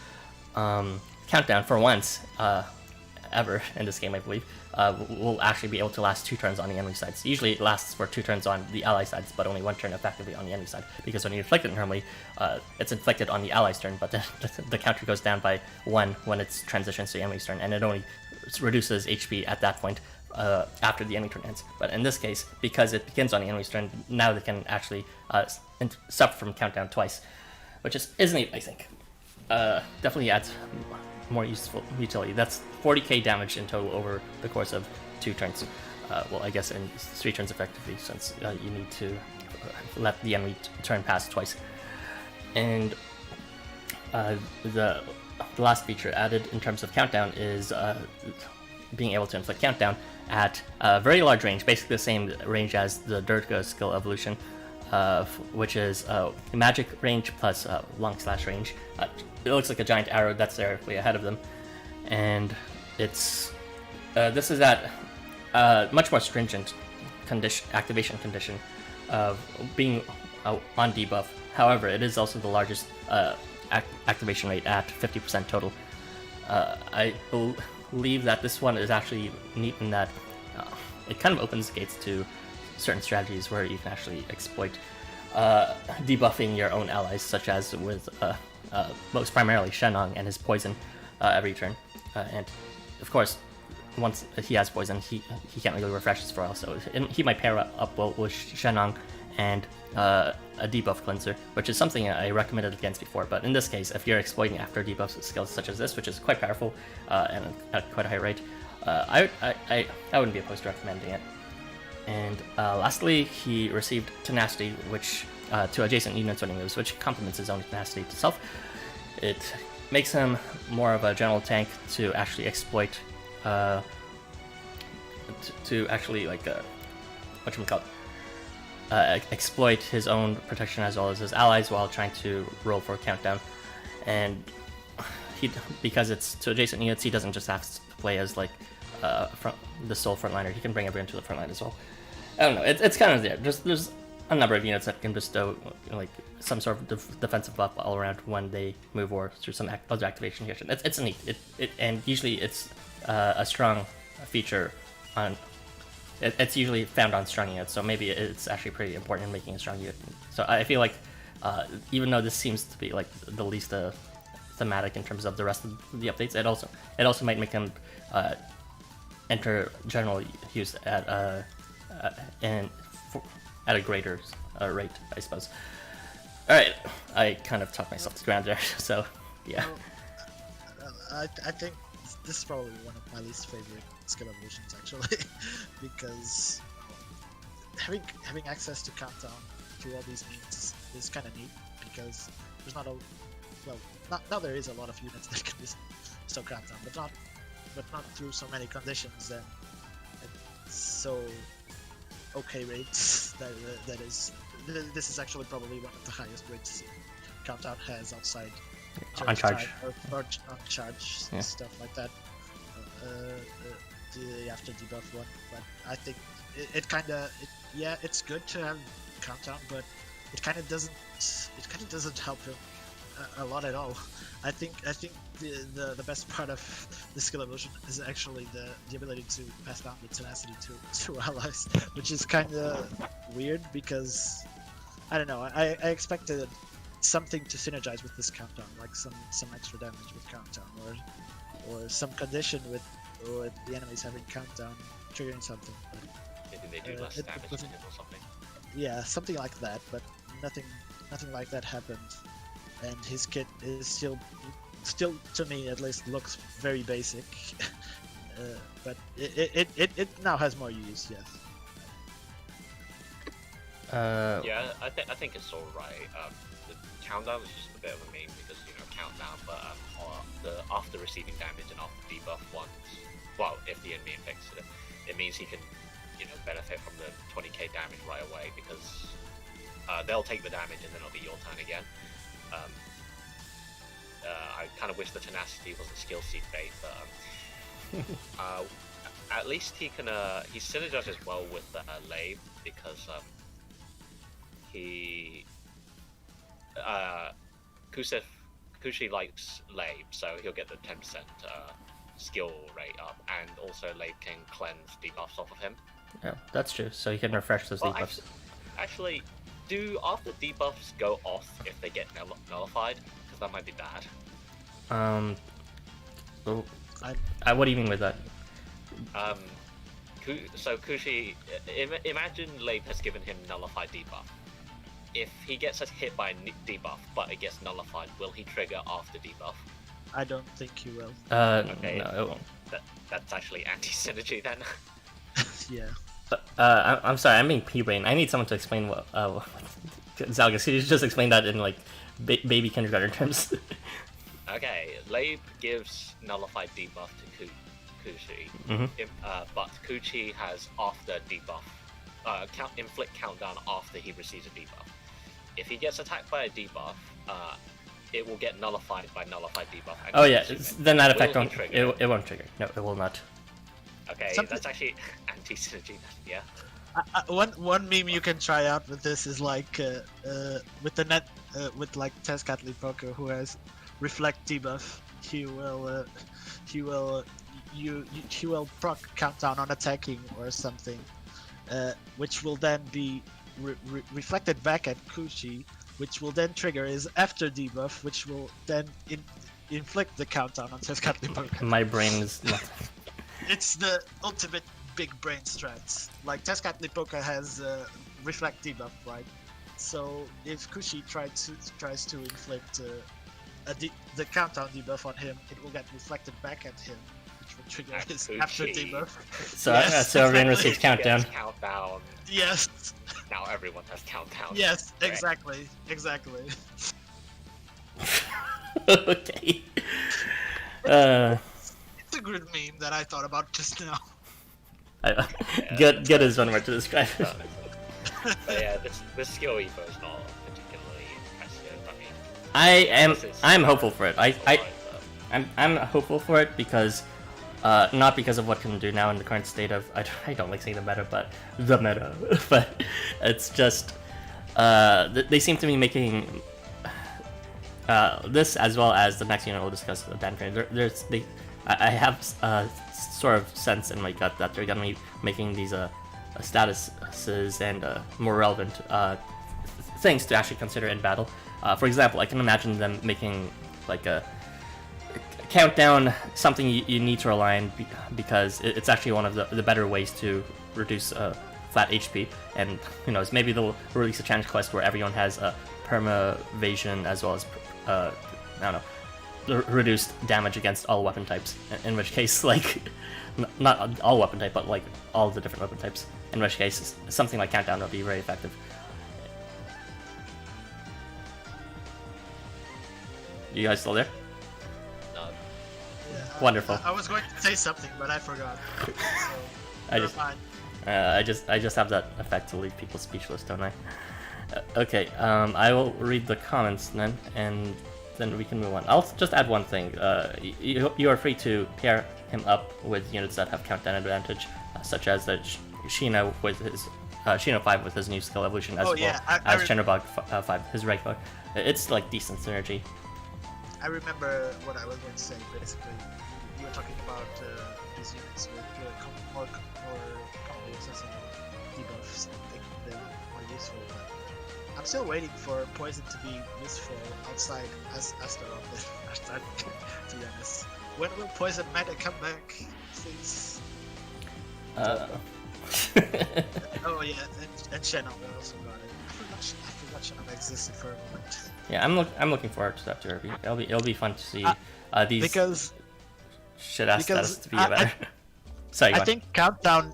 Speaker 2: Countdown for once ever in this game, I believe, will actually be able to last 2 turns on the enemy sides. Usually it lasts for 2 turns on the ally sides, but only 1 turn effectively on the enemy side, because when you inflict it normally, it's inflicted on the ally's turn, but then the counter goes down by 1 when it transitions to the enemy's turn, and it only reduces HP at that point after the enemy turn ends. But in this case, because it begins on the enemy's turn, now they can actually suffer from countdown twice, which is neat, I think. Definitely adds more useful utility. That's 40k damage in total over the course of 2 turns. Well, I guess in 3 turns effectively, since you need to let the enemy turn pass twice. And the last feature added in terms of countdown is being able to inflict countdown at a very large range, basically the same range as the Durga skill evolution, which is magic range plus long slash range. It looks like a giant arrow that's directly ahead of them, and it's this is at much more stringent activation condition of being on debuff. However, it is also the largest activation rate at 50% total. I believe that this one is actually neat in that it kind of opens the gates to certain strategies where you can actually exploit debuffing your own allies, such as with most primarily Shenong and his poison every turn. And of course, once he has poison, he can't really refresh his for a while, so he might pair up well with Shenong and a debuff cleanser, which is something I recommended against before. But in this case, if you're exploiting after debuff skills such as this, which is quite powerful and at quite a high rate, I wouldn't be opposed to recommending it. And lastly, he received tenacity, which to adjacent units when he moves, which complements his own tenacity itself. It makes him more of a general tank to actually exploit, to actually like exploit his own protection as well as his allies while trying to roll for a countdown. And because it's to adjacent units, he doesn't just have to play as like the sole frontliner. He can bring everyone to the front line as well. I don't know. It's kind of there. There's a number of units that can bestow like some sort of defensive buff all around when they move or through some other activation condition. It's neat. And usually it's a strong feature on. It's usually found on strong units, so maybe it's actually pretty important in making a strong unit. So I feel like even though this seems to be like the least thematic in terms of the rest of the updates, it also might make him enter general use at a greater rate, I suppose. All right, I kind of talked myself to ground there, so yeah.
Speaker 1: I think this is probably one of my least favorite skill evolutions, actually, because having access to countdown through all these means is kind of neat, because there's not a now there is a lot of units that can bestow countdown, but not through so many conditions and so okay rates. This is actually probably one of the highest rates countdown has outside
Speaker 2: on charge
Speaker 1: or on charge, yeah. Stuff like that. The after debuff one, but I think it kind of it's good to have countdown, but it kind of doesn't help him a lot at all. I think the best part of the skill evolution is actually the ability to pass down the tenacity to allies, which is kind of weird because I don't know. I expected something to synergize with this countdown, like some extra damage with countdown, or some condition with the enemies having countdown triggering something. But,
Speaker 3: Maybe they do less damage to him or something.
Speaker 1: yeah, something like that, but nothing like that happened. And his kit is still to me at least looks very basic, but it now has more use. Yes.
Speaker 3: Yeah, I think it's all right. The countdown is just a bit of a meme because countdown, but after receiving damage and after debuff once, well, if the enemy infects it, it means he can benefit from the 20k damage right away because they'll take the damage and then it'll be your turn again. I kind of wish the tenacity was a skill seed bait, but at least he synergizes well with Lave because Kushi likes Lave, so he'll get the 10% skill rate up, and also Lave can cleanse debuffs off of him.
Speaker 2: Yeah, that's true. So you can refresh those debuffs.
Speaker 3: Actually, do after debuffs go off if they get nullified? Because that might be bad.
Speaker 2: What do you mean with that?
Speaker 3: So Kushi, imagine Lave has given him nullified debuff. If he gets hit by a debuff, but it gets nullified, will he trigger after debuff?
Speaker 1: I don't think he will.
Speaker 3: Okay.
Speaker 2: No, it won't.
Speaker 3: That's actually anti-synergy then.
Speaker 1: Yeah.
Speaker 2: I'm sorry, I'm being pea-brain. I need someone to explain what Zalgas, could you just explain that in like baby kindergarten terms?
Speaker 3: Okay, Lave gives nullified debuff to Kushi, but Kuchi has after debuff, inflict countdown after he receives a debuff. If he gets attacked by a debuff, it will get nullified by nullified debuff.
Speaker 2: Oh yeah, then that effect won't trigger. It won't trigger. No, it will not.
Speaker 3: Okay, that's actually anti-synergy. Yeah.
Speaker 1: One meme you can try out with this is like with the net with like Tezcatli Poker who has reflect debuff. He will proc countdown on attacking or something, which will then be reflected back at Kuchi, which will then trigger his after debuff, which will then inflict the countdown on Tezcatli Poker.
Speaker 2: My brain is not.
Speaker 1: It's the ultimate big brain strats. Like Tezcatli Poker has reflect debuff, right? So if Kushi tries to inflict the countdown debuff on him, it will get reflected back at him, which will trigger his after debuff.
Speaker 2: So so everyone receives countdown.
Speaker 3: Countdown.
Speaker 1: Yes.
Speaker 3: Now everyone has countdown.
Speaker 1: Yes,
Speaker 3: Right.
Speaker 1: exactly.
Speaker 2: Okay.
Speaker 1: It's a good meme that I thought about just now.
Speaker 2: Good is one word to describe it.
Speaker 3: But yeah, this skill evo is not particularly impressive. I mean,
Speaker 2: I'm hopeful for it. I'm hopeful for it because not because of what it can do now in the current state of I don't like saying the meta, but but it's just they seem to be making this as well as the next unit we'll discuss the band training. I have sort of sense in my gut that they're gonna be making these statuses and more relevant things to actually consider in battle. For example, I can imagine them making like a countdown something you need to rely on because it's actually one of the better ways to reduce flat HP. And who knows, maybe they'll release a challenge quest where everyone has perma evasion as well as I don't know, reduced damage against all weapon types. In which case, like, not all weapon type, but like all the different weapon types. In which case, something like countdown would be very effective. You guys still there?
Speaker 3: no.
Speaker 1: Yeah,
Speaker 2: Wonderful.
Speaker 1: I was going to say something, but I forgot. So,
Speaker 2: I
Speaker 1: you're
Speaker 2: just-
Speaker 1: fine.
Speaker 2: I just have that effect to leave people speechless, don't I? Okay, I will read the comments then, and then we can move on. I'll just add one thing. You are free to pair him up with units that have countdown advantage, such as the Shino with his Shino 5 with his new skill evolution, as
Speaker 1: Oh, yeah, I
Speaker 2: Chenobog 5 his regular. It's like decent synergy.
Speaker 1: I remember what I was going to say. Basically, you were talking about these units with more commonly accessible debuffs and making them more useful. But I'm still waiting for poison to be useful outside as Astaroth and Astar, to be honest. When will poison meta come back? Please. Oh yeah, and Shannon also got it. I forgot Shannon existed for a moment.
Speaker 2: Yeah, I'm looking forward to that too, Irby. It'll be fun to see these
Speaker 1: Because
Speaker 2: shit ass status to be better. Sorry,
Speaker 1: I think countdown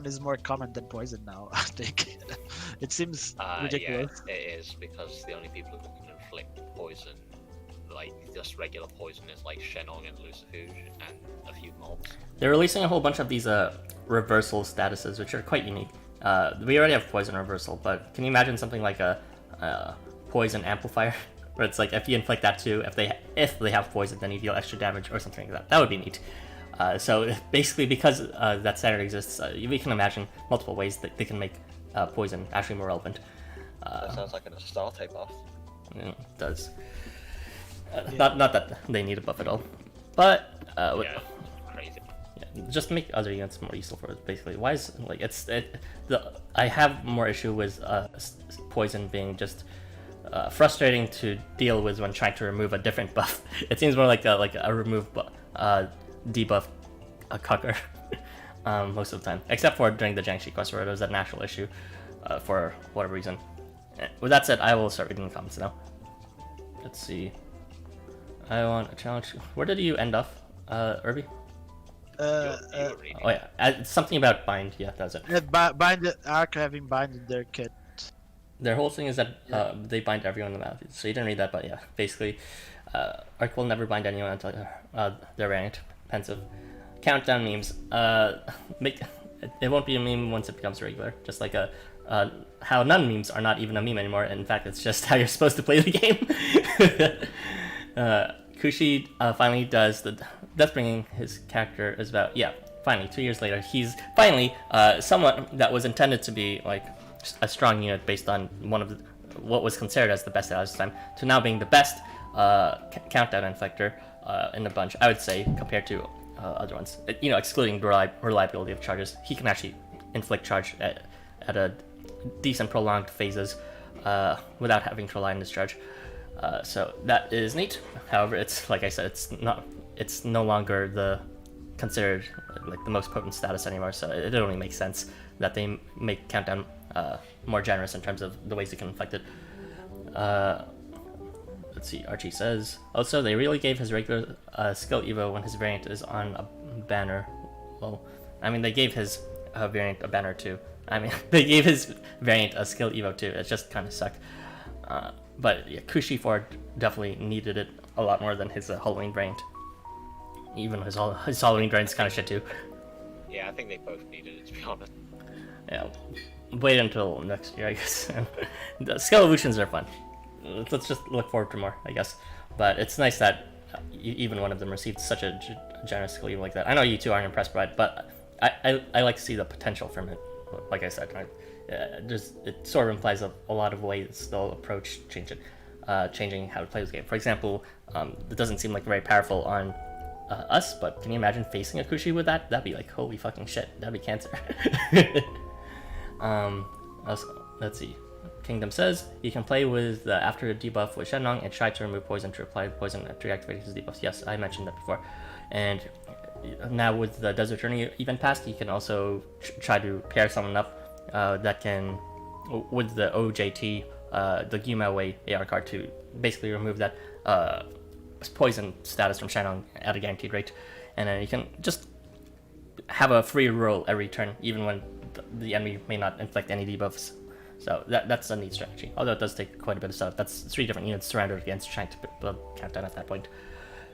Speaker 1: is more common than poison now. I think it seems ridiculous.
Speaker 3: Yeah, it is, because the only people who can inflict poison, like just regular poison, is like Shenong and Lucifuge and a few mobs.
Speaker 2: They're releasing a whole bunch of these reversal statuses, which are quite unique. We already have poison reversal, but can you imagine something like a poison amplifier, where it's like if you inflict that too, if they have poison, then you deal extra damage or something like that. That would be neat. So basically, because that standard exists, we can imagine multiple ways that they can make poison actually more relevant.
Speaker 3: That sounds like an Astarte buff.
Speaker 2: Yeah, it does. Not that they need a buff at all, but
Speaker 3: Yeah, crazy.
Speaker 2: just make other units more useful for it. Basically, why is like I have more issue with poison being just frustrating to deal with when trying to remove a different buff. It seems more like a remove debuff cucker most of the time, except for during the Jiangxi quest where there was that natural issue for whatever reason. With that said, I will start reading the comments now. Let's see. I want a challenge. Where did you end off, Irby?
Speaker 3: You were reading.
Speaker 2: Oh yeah, something about bind. Yeah, that's it.
Speaker 1: Bind archiving bind in their kit.
Speaker 2: Their whole thing is that they bind everyone in the map. So you didn't read that, but yeah, basically, Arc will never bind anyone until they're ranked. Pensive. Countdown memes. It won't be a meme once it becomes regular. Just like how none memes are not even a meme anymore. In fact, it's just how you're supposed to play the game. Kushi finally does the Deathbringing. His character is about, finally 2 years later, he's finally someone that was intended to be like a strong unit based on what was considered as the best at this time, to now being the best countdown inflictor in the bunch, I would say, compared to other ones. Excluding reliability of charges, he can actually inflict charge at a decent prolonged phases without having to rely on discharge. So that is neat. However, it's like I said, it's no longer considered like the most potent status anymore. So it only makes sense that they make countdown more generous in terms of the ways you can inflict it. Let's see. Archie says also they really gave his regular skill evo when his variant is on a banner. Well, I mean they gave his variant a banner too. I mean they gave his variant a skill evo too. It just kind of sucked. But yeah, Kushi 4 definitely needed it a lot more than his Halloween variant. Even his Halloween variant's kind of shit too.
Speaker 3: Yeah, I think they both needed it, to be honest.
Speaker 2: Yeah, wait until next year, I guess. The skill evolutions are fun. Let's just look forward to more, I guess. But it's nice that even one of them received such a generous skill evo like that. I know you two aren't impressed by it, but I like to see the potential from it. Like I said, it sort of implies a lot of ways they'll approach changing how to play this game. For example, it doesn't seem like very powerful on us, but can you imagine facing a Kushi with that? That'd be like, holy fucking shit, that'd be cancer. Let's see. Kingdom says you can play with after a debuff with Shenlong and try to remove poison to apply poison to reactivate his debuffs. Yes, I mentioned that before. And now with the Desert Journey event passed, you can also try to pair someone up that can, with the OJT, the Kyuma way AR card, to basically remove that poison status from Shenlong at a guaranteed rate. And then you can just have a free roll every turn, even when the enemy may not inflict any debuffs. So that's a neat strategy, although it does take quite a bit of setup. That's 3 different units surrounded against trying to build Countdown at that point.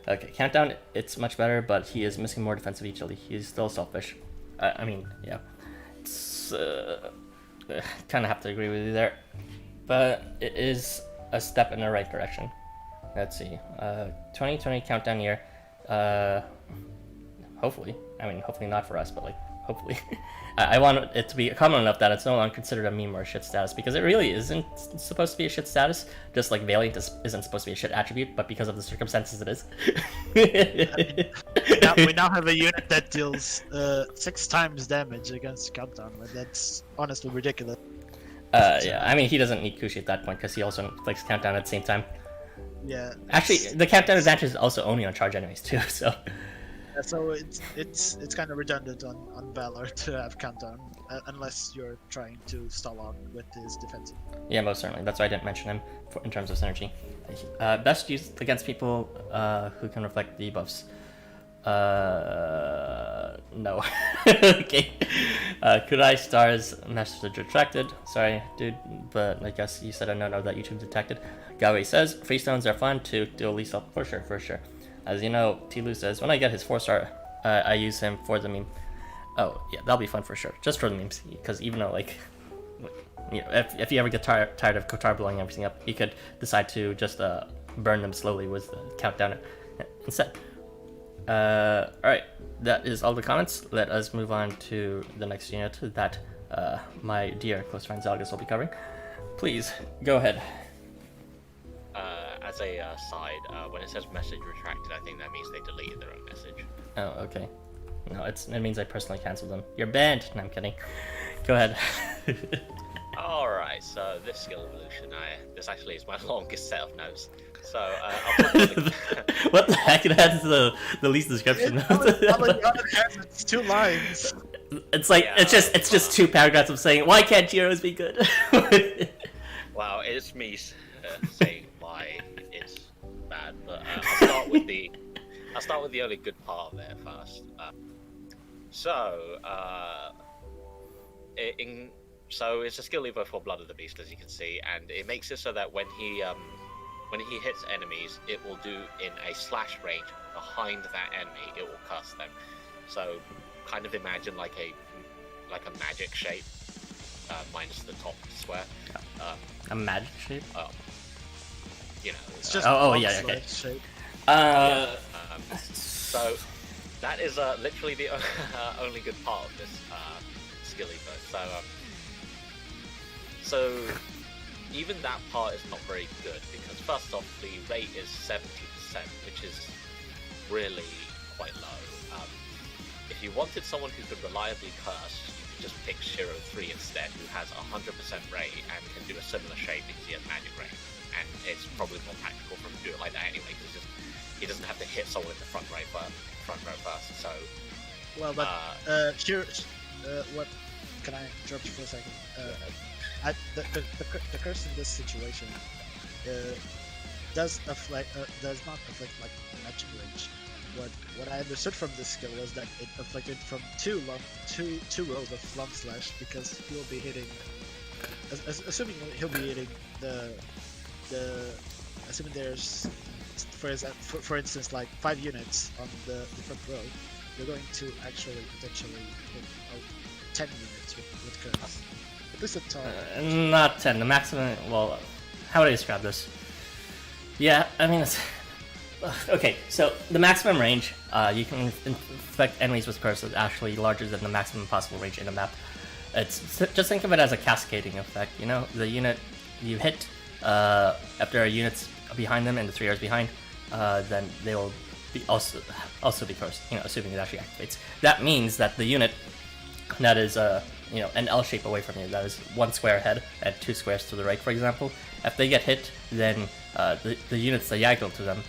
Speaker 2: Okay, Countdown, it's much better, but he is missing more defensive utility. He's still selfish. I mean, yeah. It's kind of have to agree with you there. But it is a step in the right direction. Let's see. 2020 Countdown year. Hopefully. I mean, hopefully not for us, but like, hopefully. I want it to be common enough that it's no longer considered a meme or a shit status, because it really isn't supposed to be a shit status, just like Valiant isn't supposed to be a shit attribute, but because of the circumstances it is.
Speaker 1: We now have a unit that deals 6 times damage against Countdown, and that's honestly ridiculous.
Speaker 2: Yeah, I mean, he doesn't need Kushi at that point, because he also inflicts Countdown at the same time.
Speaker 1: Yeah.
Speaker 2: Actually, the Countdown advantage is also only on charge enemies too, so...
Speaker 1: Yeah, so it's kind of redundant on Valor to have Countdown, unless you're trying to stall on with his defensive.
Speaker 2: Yeah, most certainly. That's why I didn't mention him in terms of synergy. Best used against people who can reflect debuffs. No. Okay. Kudai Stars message retracted. Sorry, dude, but I guess you said a no that YouTube detected. Gawe says, Freestones are fun to do at least for sure. As you know, Tilu says, when I get his 4-star, I use him for the meme. Oh, yeah, that'll be fun for sure. Just for the memes. Because even though, like, you know, if you ever get tired of Kotar blowing everything up, you could decide to just burn them slowly with the countdown instead. Alright, that is all the comments. Let us move on to the next unit that my dear close friend Zelgus will be covering. Please, go ahead.
Speaker 3: As a side, when it says message retracted, I think that means they deleted their own message.
Speaker 2: Oh, okay. No, it means I personally canceled them. You're banned! No, I'm kidding. Go ahead.
Speaker 3: Alright, so this skill evolution, this actually is my longest set of notes. So, I'll put
Speaker 2: what the heck? It has the least description.
Speaker 1: It's 2 lines.
Speaker 2: It's like,
Speaker 3: Yeah,
Speaker 2: it's just 2 paragraphs of saying, why can't heroes be good?
Speaker 3: Well, it's me saying why it's bad, but I'll start with the only good part of it first. So it's a skill lever for Blood of the Beast, as you can see, and it makes it so that when he hits enemies, it will do in a slash range behind that enemy. It will cast them. So kind of imagine like a magic shape, minus the top square.
Speaker 2: A magic shape?
Speaker 3: You know,
Speaker 1: It's just
Speaker 2: yeah, okay.
Speaker 1: shape.
Speaker 3: So that is literally the only good part of this skill lever. So even that part is not very good, because first off, the rate is 70%, which is really quite low. If you wanted someone who could reliably curse, you could just pick Shiro 3 instead, who has 100% rate and can do a similar shape because he has magic rate. And it's probably more practical for him to do it like that anyway, because he doesn't have to hit someone in the front row first. So,
Speaker 1: Well, but what? Can I interrupt you for a second? The curse in this situation does not afflict like magic range. What I understood from this skill was that it afflicted from two rows of lump slash, because he will be hitting, assuming he'll be hitting assuming there's, for instance, like 5 units on the front row, you're going to actually potentially hit 10 units with curse. At least at top.
Speaker 2: Not 10. The maximum. Well, how would I describe this? Yeah, I mean, it's okay. So the maximum range you can infect enemies with curse is actually larger than the maximum possible range in a map. It's just think of it as a cascading effect. You know, the unit you hit, if there are units behind them and the 3 are behind, then they will be also be cursed. You know, assuming it actually activates. That means that the unit that is you know, an L shape away from you, that is 1 square ahead and 2 squares to the right, for example, if they get hit, then the units diagonal to them,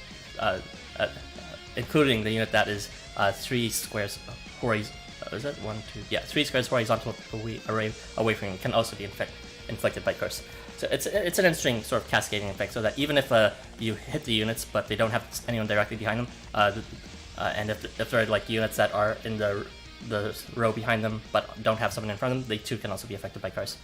Speaker 2: including the unit that is 3 squares horizontal. Is that 1, 2? Yeah, 3 squares horizontal away from you can also be inflicted by curse. So it's an interesting sort of cascading effect, so that even if you hit the units but they don't have anyone directly behind them, and if there are like units that are in the row behind them but don't have someone in front of them, they too can also be affected by curse.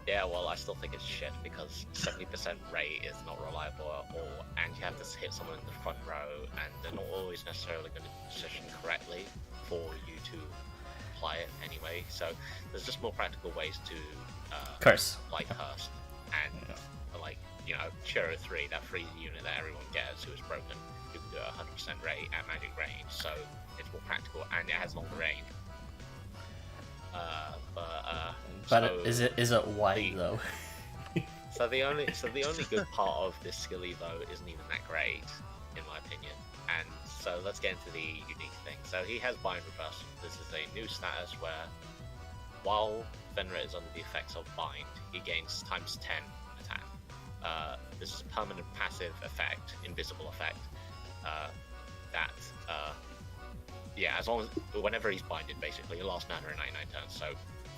Speaker 3: Yeah, well, I still think it's shit, because 70% rate is not reliable at all, and you have to hit someone in the front row, and they're not always necessarily going to position correctly for you to apply it anyway. So there's just more practical ways to
Speaker 2: curse,
Speaker 3: like curse, and like, you know, Shiro 3, that free unit that everyone gets who is broken, who can 100% rate at magic range, so it's more practical and it has longer range.
Speaker 2: But is it wide though?
Speaker 3: So the only good part of this skill Evo isn't even that great, in my opinion. And so let's get into the unique thing. So he has Bind Reversal. This is a new status where, while Fenrir is under the effects of Bind, he gains times 10 attack. This is a permanent passive effect, invisible effect. As long as whenever he's binded, basically, he lasts 999 turns. So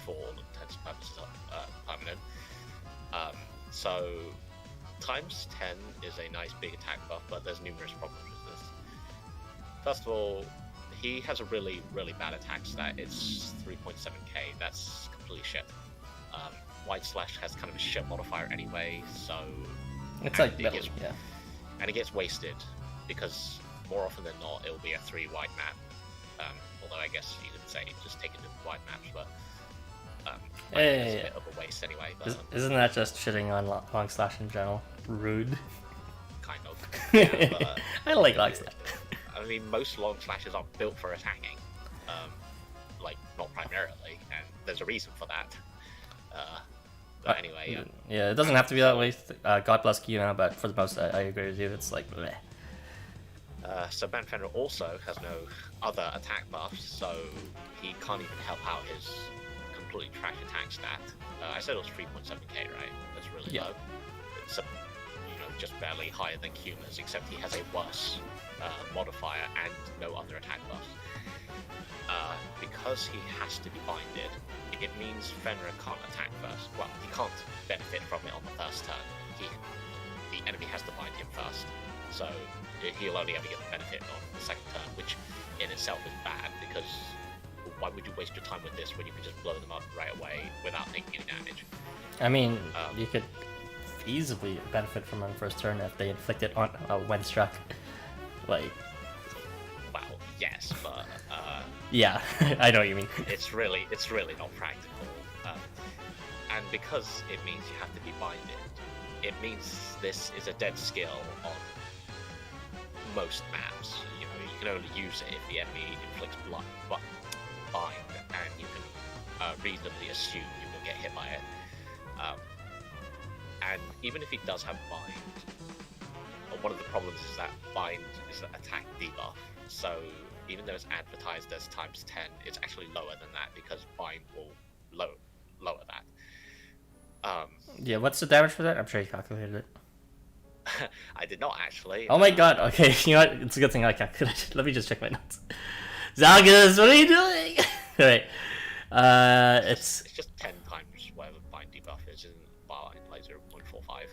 Speaker 3: for all intents and purposes, permanent. So times 10 is a nice big attack buff, but there's numerous problems with this. First of all, he has a really, really bad attack stat. It's 3.7k. That's completely shit. White Slash has kind of a shit modifier anyway, so
Speaker 2: it's like
Speaker 3: it gets, and it gets wasted because more often than not it will be a 3 white map. Although I guess you could say just take it to white maps, but it's a bit of a waste anyway. But,
Speaker 2: isn't that just shitting on Long Slash in general? Rude.
Speaker 3: Kind of. Yeah, but,
Speaker 2: I like Long Slash.
Speaker 3: I mean, most Long Slashes are built for attacking, like not primarily, and there's a reason for that. But anyway,
Speaker 2: yeah, it doesn't have to be that way. God bless Kyuma, but for the most, I agree with you. It's like, bleh.
Speaker 3: So Ban Fenrir also has no other attack buffs, so he can't even help out his completely trash attack stat. I said it was 3.7k, right? That's really low. It's just barely higher than Kyuma's, except he has a worse modifier and no other attack buffs. Because he has to be binded, it means Fenrir can't attack first. Well, he can't benefit from it on the first turn. The enemy has to bind him first, so he'll only ever get the benefit on the second turn, which in itself is bad, because why would you waste your time with this when you can just blow them up right away without taking any damage?
Speaker 2: I mean, you could easily benefit from on first turn if they inflict it on when struck. Like,
Speaker 3: well, yes, but
Speaker 2: yeah, I know what you mean.
Speaker 3: it's really not practical, and because it means you have to be binded, it means this is a dead skill on most maps. You can only use it if the enemy inflicts bind, and you can reasonably assume you will get hit by it. And even if he does have bind, one of the problems is that bind is an attack debuff. So even though it's advertised as times 10, it's actually lower than that because bind will lower that.
Speaker 2: Yeah, what's the damage for that? I'm sure you calculated it.
Speaker 3: I did not actually.
Speaker 2: Oh my god, okay, you know what? It's a good thing I calculated. Let me just check my notes. Zalgas, what are you doing? Alright. It's
Speaker 3: just 10 times whatever bind debuff is in bind, like 0.45.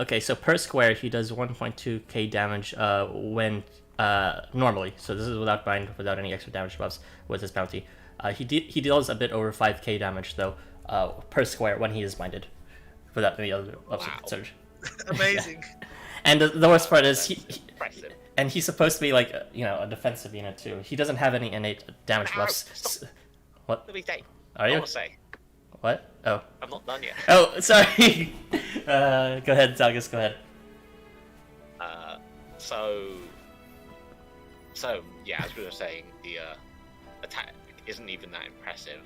Speaker 2: Okay, so per square he does 1.2k damage when normally. So this is without bind, without any extra damage buffs with his bounty. He deals a bit over 5k damage though per square when he is binded, without any other buffs considered.
Speaker 1: Amazing.
Speaker 2: And the worst part is he's supposed to be like a defensive unit too. He doesn't have any innate damage buffs. What?
Speaker 3: Let me say.
Speaker 2: Are you?
Speaker 3: I want to say.
Speaker 2: What? Oh.
Speaker 3: I'm not done yet.
Speaker 2: Oh, sorry. Go ahead, Zalgas. Go ahead.
Speaker 3: So yeah, as we were saying, the attack isn't even that impressive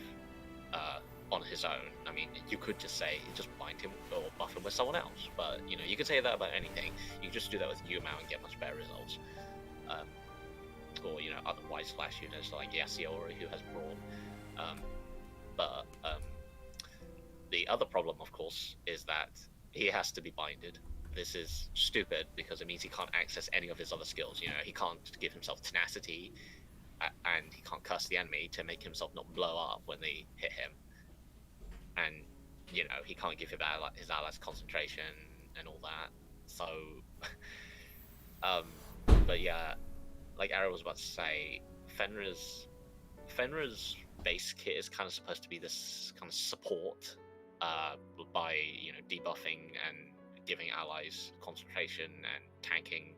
Speaker 3: on his own. I mean, you could just say just bind him or buff him with someone else, but you could say that about anything. You can just do that with Housamo and get much better results. Or other white slash units like Yasiori, who has Brawn. But the other problem, of course, is that he has to be binded. This is stupid because it means he can't access any of his other skills. He can't give himself tenacity, and he can't curse the enemy to make himself not blow up when they hit him. And he can't give his allies concentration and all that. So, but yeah, like Arrow was about to say, Fenrir's base kit is kind of supposed to be this kind of support by debuffing and giving allies concentration and tanking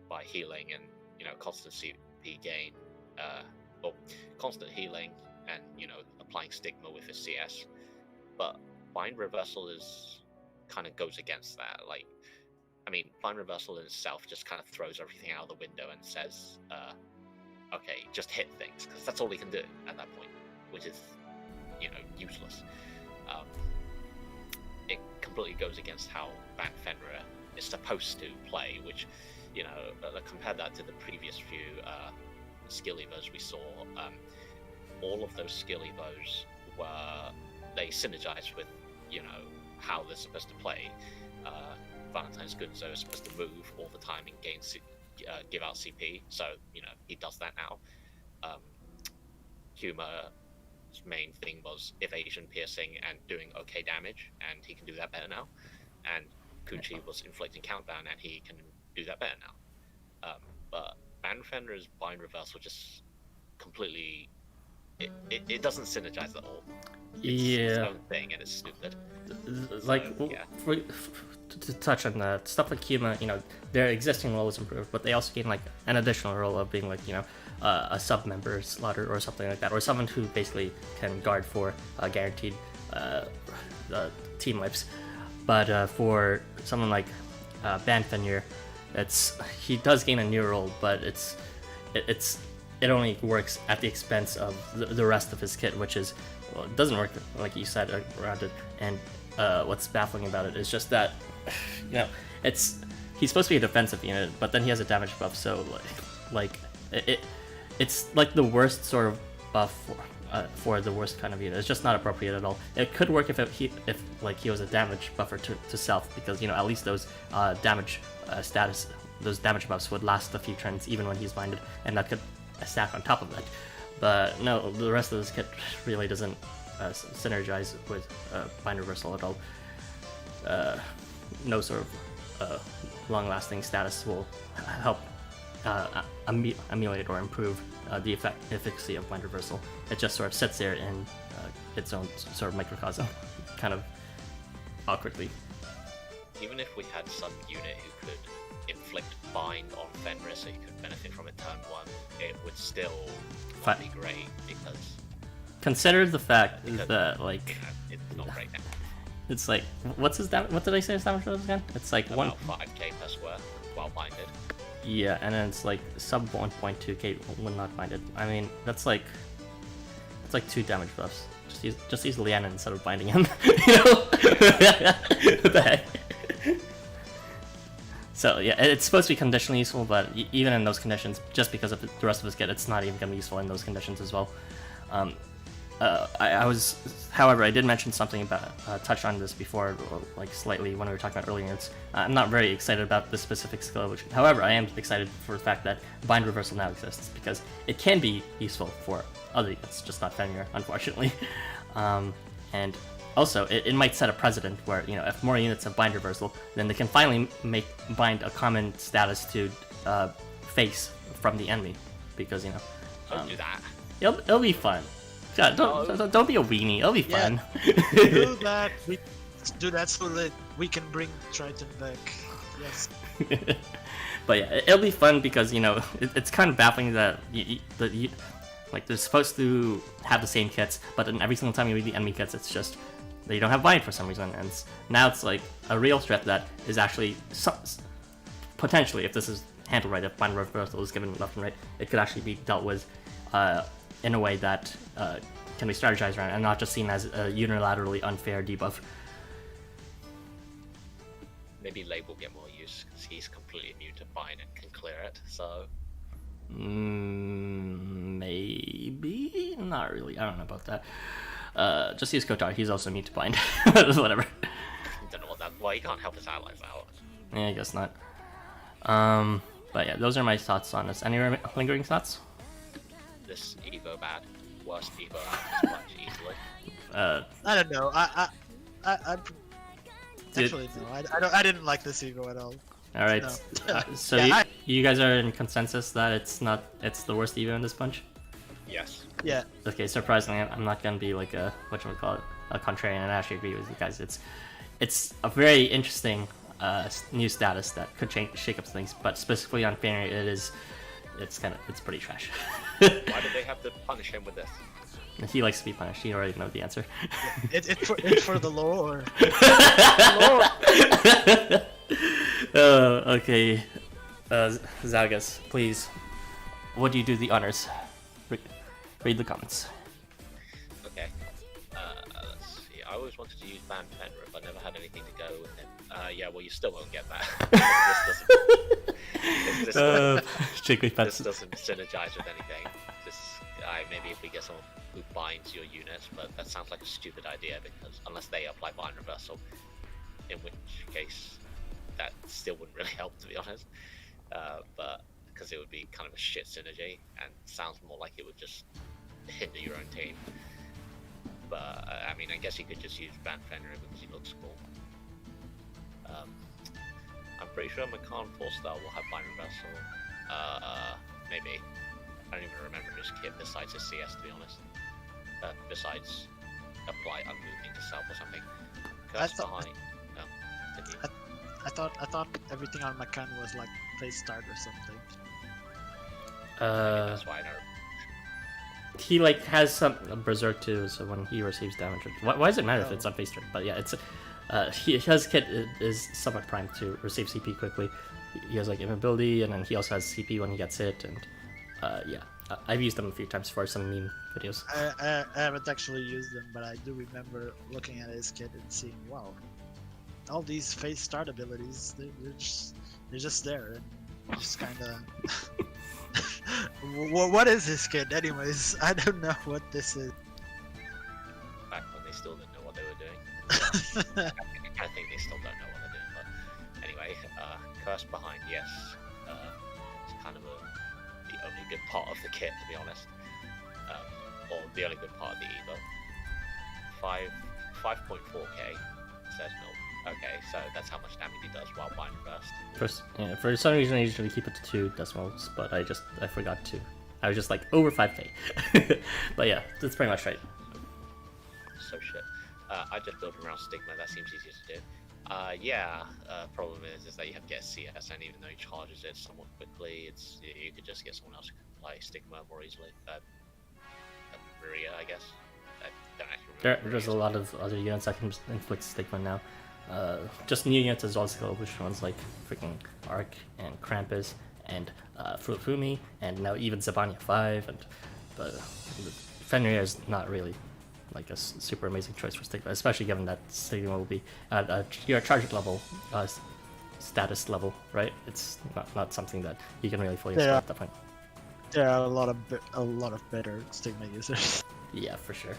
Speaker 3: by healing and constant CP gain, or constant healing and applying stigma with his CS. But bind reversal kind of goes against that. Like I mean, Bind Reversal in itself just kind of throws everything out of the window and says, okay, just hit things, because that's all he can do at that point, which is, useless. It completely goes against how Fenrir is supposed to play, which, compare that to the previous few skill evos we saw. All of those skill evos they synergize with, how they're supposed to play. Valentine's Gunzo is supposed to move all the time and give out CP, so he does that now. Kyuma's main thing was evasion, piercing, and doing okay damage, and he can do that better now. And Kuchi was inflicting countdown, and he can do that better now. But Fenrir's Bind Reversal just completely it doesn't synergize at all. It's its own thing, and it's stupid.
Speaker 2: Like, to touch on that, stuff like Kyuma, their existing role is improved, but they also gain like an additional role of being like, a sub-member slaughter or something like that, or someone who basically can guard for guaranteed team wipes. But for someone like Fenrir, he does gain a new role, but it only works at the expense of the rest of his kit, which is, well, it doesn't work like you said around it. And what's baffling about it is just that, he's supposed to be a defensive unit, but then he has a damage buff, so it's like the worst sort of buff for the worst kind of unit. It's just not appropriate at all. It could work if he was a damage buffer to self, because at least those damage those damage buffs would last a few turns even when he's binded, and that could stack on top of that. But no, the rest of this kit really doesn't synergize with Bind Reversal at all. No sort of long-lasting status will help emulate or improve the efficacy of Bind Reversal. It just sort of sits there in its own sort of microcosm, kind of awkwardly.
Speaker 3: Even if we had some unit who could inflict bind on Fenrir so he could benefit from it turn 1, it would still not be great, because
Speaker 2: consider the fact that
Speaker 3: it's not great now.
Speaker 2: It's like, what's his damage? What did I say his damage was again? It's like
Speaker 3: about 5k per square while binded.
Speaker 2: Yeah, and then it's like sub 1.2k when not binded. I mean, it's like 2 damage buffs. Just use Liana instead of binding him. What the heck? So yeah, it's supposed to be conditionally useful, but even in those conditions, just because of the rest of his kit, it's not even going to be useful in those conditions as well. However, I did mention something about, touched on this before, like slightly when we were talking about earlier units. I'm not very excited about this specific skill evolution. However, I am excited for the fact that Bind Reversal now exists, because it can be useful for other units, just not Fenrir, unfortunately. And also, it might set a precedent where, if more units have Bind Reversal, then they can finally make Bind a common status to face from the enemy, because,
Speaker 3: Don't do that.
Speaker 2: It'll be fun. God, don't be a weenie. It'll be fun.
Speaker 1: Do that. Do that so that we can bring Triton back. Yes.
Speaker 2: But yeah, it'll be fun because it's kind of baffling that they're supposed to have the same kits, but then every single time you read the enemy kits, it's just that you don't have bind for some reason. And now it's like a real threat that is actually potentially, if this is handled right, if bind reversal is given left and right, it could actually be dealt with in a way that can be strategized around and not just seen as a unilaterally unfair debuff.
Speaker 3: Maybe Lab will get more use because he's completely immune to bind and can clear it, so...
Speaker 2: Maybe? Not really, I don't know about that. Just use Kotar, he's also immune to bind. Whatever.
Speaker 3: Don't know what that... Well, he can't help his allies out.
Speaker 2: Yeah, I guess not. But yeah, those are my thoughts on this. Any lingering thoughts?
Speaker 3: This Evo bad. Worst Evo out this much easily.
Speaker 1: I don't know. Actually, no. I didn't like this Evo at all.
Speaker 2: All right.
Speaker 1: No.
Speaker 2: So
Speaker 1: yeah,
Speaker 2: you guys are in consensus that it's the worst Evo in this bunch?
Speaker 3: Yes.
Speaker 1: Yeah.
Speaker 2: Okay. Surprisingly, I'm not gonna be like a whatchamacallit, a contrarian, and I actually agree with you guys. It's a very interesting new status that could shake up things, but specifically on Fenrir, it's pretty trash.
Speaker 3: Why did they have to punish him with this?
Speaker 2: He likes to be punished. You already know the answer.
Speaker 1: It's for the lore.
Speaker 2: Okay. Zagas, please. Would you do the honors? Read the comments.
Speaker 3: Okay. Let's see. I always wanted to use Van Fenrir, but never had anything to go with him. Yeah, well, you still won't get that. this doesn't synergize with anything. Maybe if we get someone who binds your units, but that sounds like a stupid idea because unless they apply bind reversal, in which case that still wouldn't really help, to be honest. But because it would be kind of a shit synergy and sounds more like it would just hinder your own team. But I mean, I guess you could just use Van Fenrir because he looks cool. I'm pretty sure Macan 4-star will have bind reversal. Maybe. I don't even remember his kit besides his CS, to be honest. Besides apply unmoving to self or something. Curse behind. No.
Speaker 1: I thought everything on Macan was like face start or something.
Speaker 3: That's why I don't.
Speaker 2: He like has some berserk too, so when he receives damage, why does it matter if it's on face turn? But yeah, it's his kit is somewhat primed to receive CP quickly. He has like immobility, and then he also has CP when he gets hit, and yeah, I've used them a few times for some meme videos.
Speaker 1: I haven't actually used them, but I do remember looking at his kit and seeing, wow, all these face start abilities, they're just there, and just kind of. What is this kid, anyways? I don't know what this is.
Speaker 3: Back when they still didn't know what they were doing. I think they still don't know what they're doing, but anyway, curse behind, yes. It's kind of the only good part of the kit, to be honest. Or the only good part of the Evo. 5.4k says no. Okay, so that's how much damage he does while bind reversed.
Speaker 2: For some reason I usually keep it to 2 decimals, but I forgot to. I was just like over 5k. But yeah, that's pretty much right.
Speaker 3: So shit. I just built around Stigma, that seems easier to do. Yeah, problem is that you have to get CS, and even though he charges it somewhat quickly, you could just get someone else who can play Stigma more easily. Maria, I guess. I don't actually remember.
Speaker 2: There's a lot of other units that can inflict Stigma now. Just new units as well as which ones like freaking Arc and Krampus and Fumi and now even Zabania 5 and Fenrir is not really like a super amazing choice for Stigma, especially given that Stigma will be at your charge level status level, right? It's not something that you can really fully exploit at that point.
Speaker 1: There are a lot of better Stigma users.
Speaker 2: Yeah, for sure.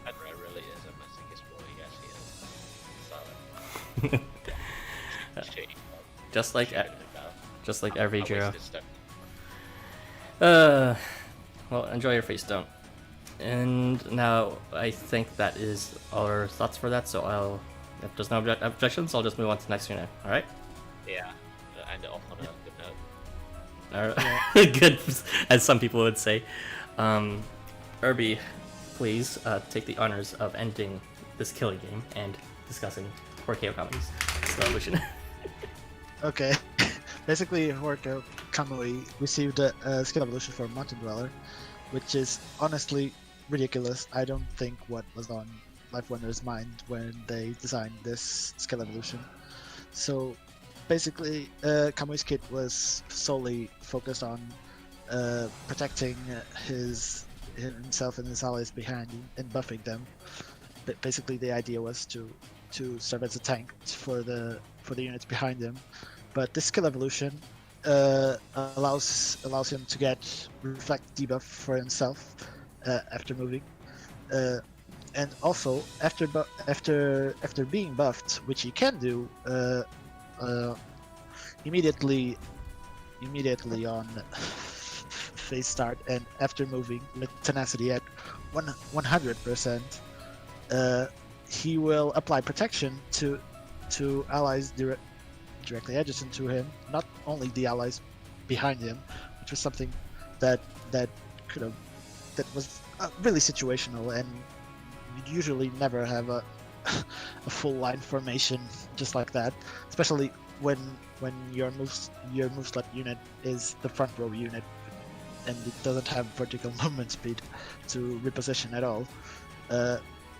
Speaker 3: Fenrir really is a masochist boy, yes he is.
Speaker 2: Just like every Jiro. Well, enjoy your face stone. And now I think that is our thoughts for that. So if there's no objections, I'll just move on to the next unit. All right?
Speaker 3: Yeah, end it off on a good note.
Speaker 2: All right. Good, as some people would say. Irby, please take the honors of ending this killing game and discussing Horkeu Kamui's solution.
Speaker 1: Okay. Basically, Horkeu Kamui received a skill evolution for Mountain Dweller, which is honestly ridiculous. I don't think what was on LifeWonders' mind when they designed this skill evolution. So basically, Kamui's kit was solely focused on protecting himself and his allies behind and buffing them. But basically, the idea was to serve as a tank for the units behind him. But this skill evolution allows him to get reflect debuff for himself after moving, and also after being buffed, which he can do immediately on phase start and after moving with tenacity at 100%, he will apply protection to allies directly adjacent to him, not only the allies behind him, which was something that was really situational, and you usually never have a full line formation just like that, especially when your move slot unit is the front row unit and it doesn't have vertical movement speed to reposition at all.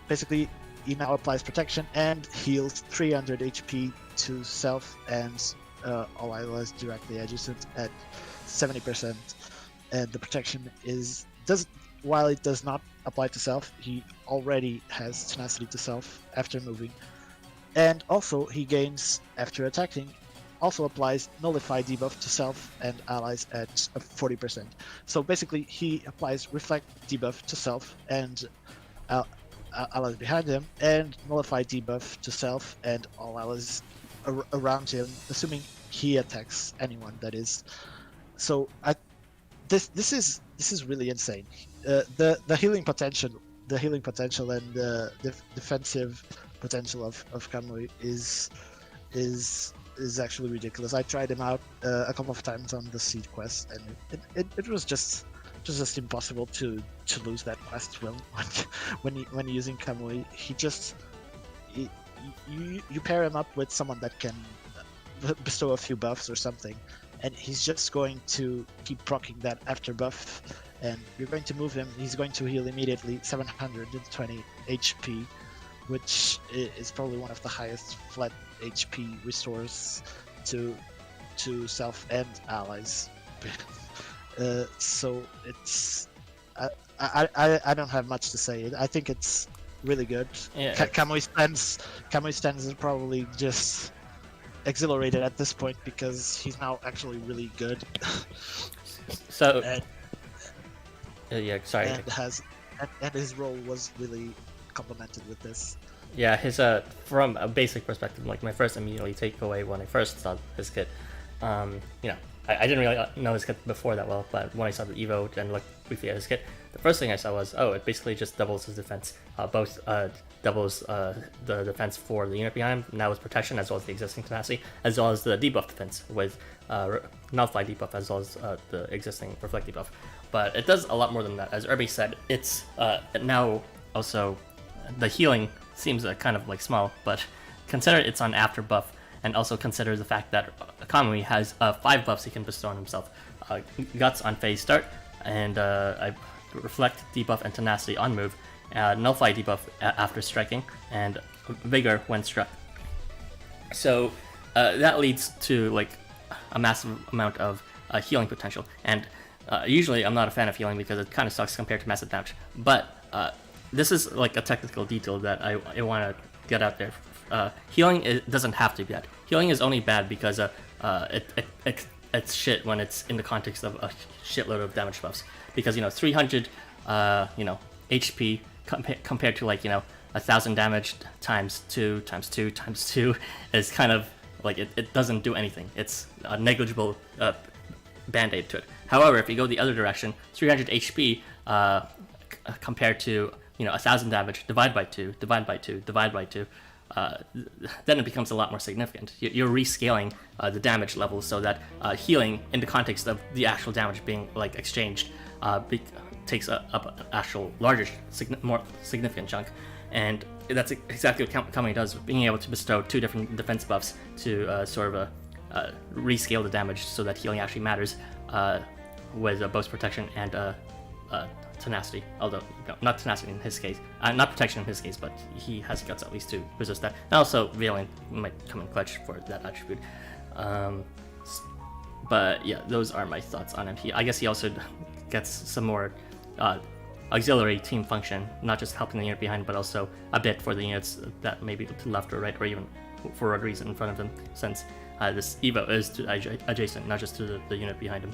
Speaker 1: Basically, he now applies protection and heals 300 HP to self and all allies directly adjacent at 70%. And the protection while it does not apply to self, he already has tenacity to self after moving. And also he gains, after attacking, also applies nullify debuff to self and allies at 40%. So basically he applies reflect debuff to self and allies behind him, and nullify debuff to self and all allies around him, assuming he attacks anyone, that is. So this is really insane. The healing potential and the defensive potential of Kamui is actually ridiculous. I tried him out a couple of times on the seed quest, and it was just impossible to lose that quest when you're using Kamui. You pair him up with someone that can bestow a few buffs or something, and he's just going to keep proccing that after buff, and you're going to move him. He's going to heal immediately 720 HP, which is probably one of the highest flat HP restores to self and allies. So it's I don't have much to say. I think it's really good.
Speaker 2: Yeah.
Speaker 1: Kamui stands is probably just exhilarated at this point because he's now actually really good.
Speaker 2: So
Speaker 1: and his role was really complemented with this.
Speaker 2: Yeah, his from a basic perspective, like my first immediately takeaway when I first saw his kit, I didn't really know his kit before that well, but when I saw the Evo and looked briefly at his kit, the first thing I saw was, it basically just doubles his defense. Both doubles the defense for the unit behind him, now with protection, as well as the existing tenacity, as well as the debuff defense with nullify debuff, as well as the existing reflect debuff. But it does a lot more than that. As Irby said, it's now also the healing seems kind of like small, but consider it's on after buff, and also consider the fact that Kamui has 5 buffs he can bestow on himself. Guts on phase start, and I reflect debuff and tenacity on move, nullify debuff after striking, and vigor when struck. So that leads to like a massive amount of healing potential, and usually I'm not a fan of healing because it kind of sucks compared to massive damage, but this is like a technical detail that I want to get out there. Healing doesn't have to be bad. Healing is only bad because it's shit when it's in the context of a shitload of damage buffs. Because 300 HP compared to 1,000 damage times 2 times 2 times 2 is kind of like it doesn't do anything. It's a negligible band-aid to it. However, if you go the other direction, 300 HP compared to 1,000 damage, divide by 2, divide by 2, divide by 2, then it becomes a lot more significant. You're rescaling the damage level so that healing in the context of the actual damage being exchanged takes up an actual larger, more significant chunk. And that's exactly what Kamui does, being able to bestow 2 different defense buffs to sort of rescale the damage so that healing actually matters with both protection and tenacity, although not tenacity in his case, not protection in his case, but he has guts at least to resist that. And also Valiant might come in clutch for that attribute. But yeah, those are my thoughts on him. I guess he also gets some more auxiliary team function, not just helping the unit behind, but also a bit for the units that may be to the left or right, or even for a reason in front of him, since this Evo is to adjacent, not just to the unit behind him.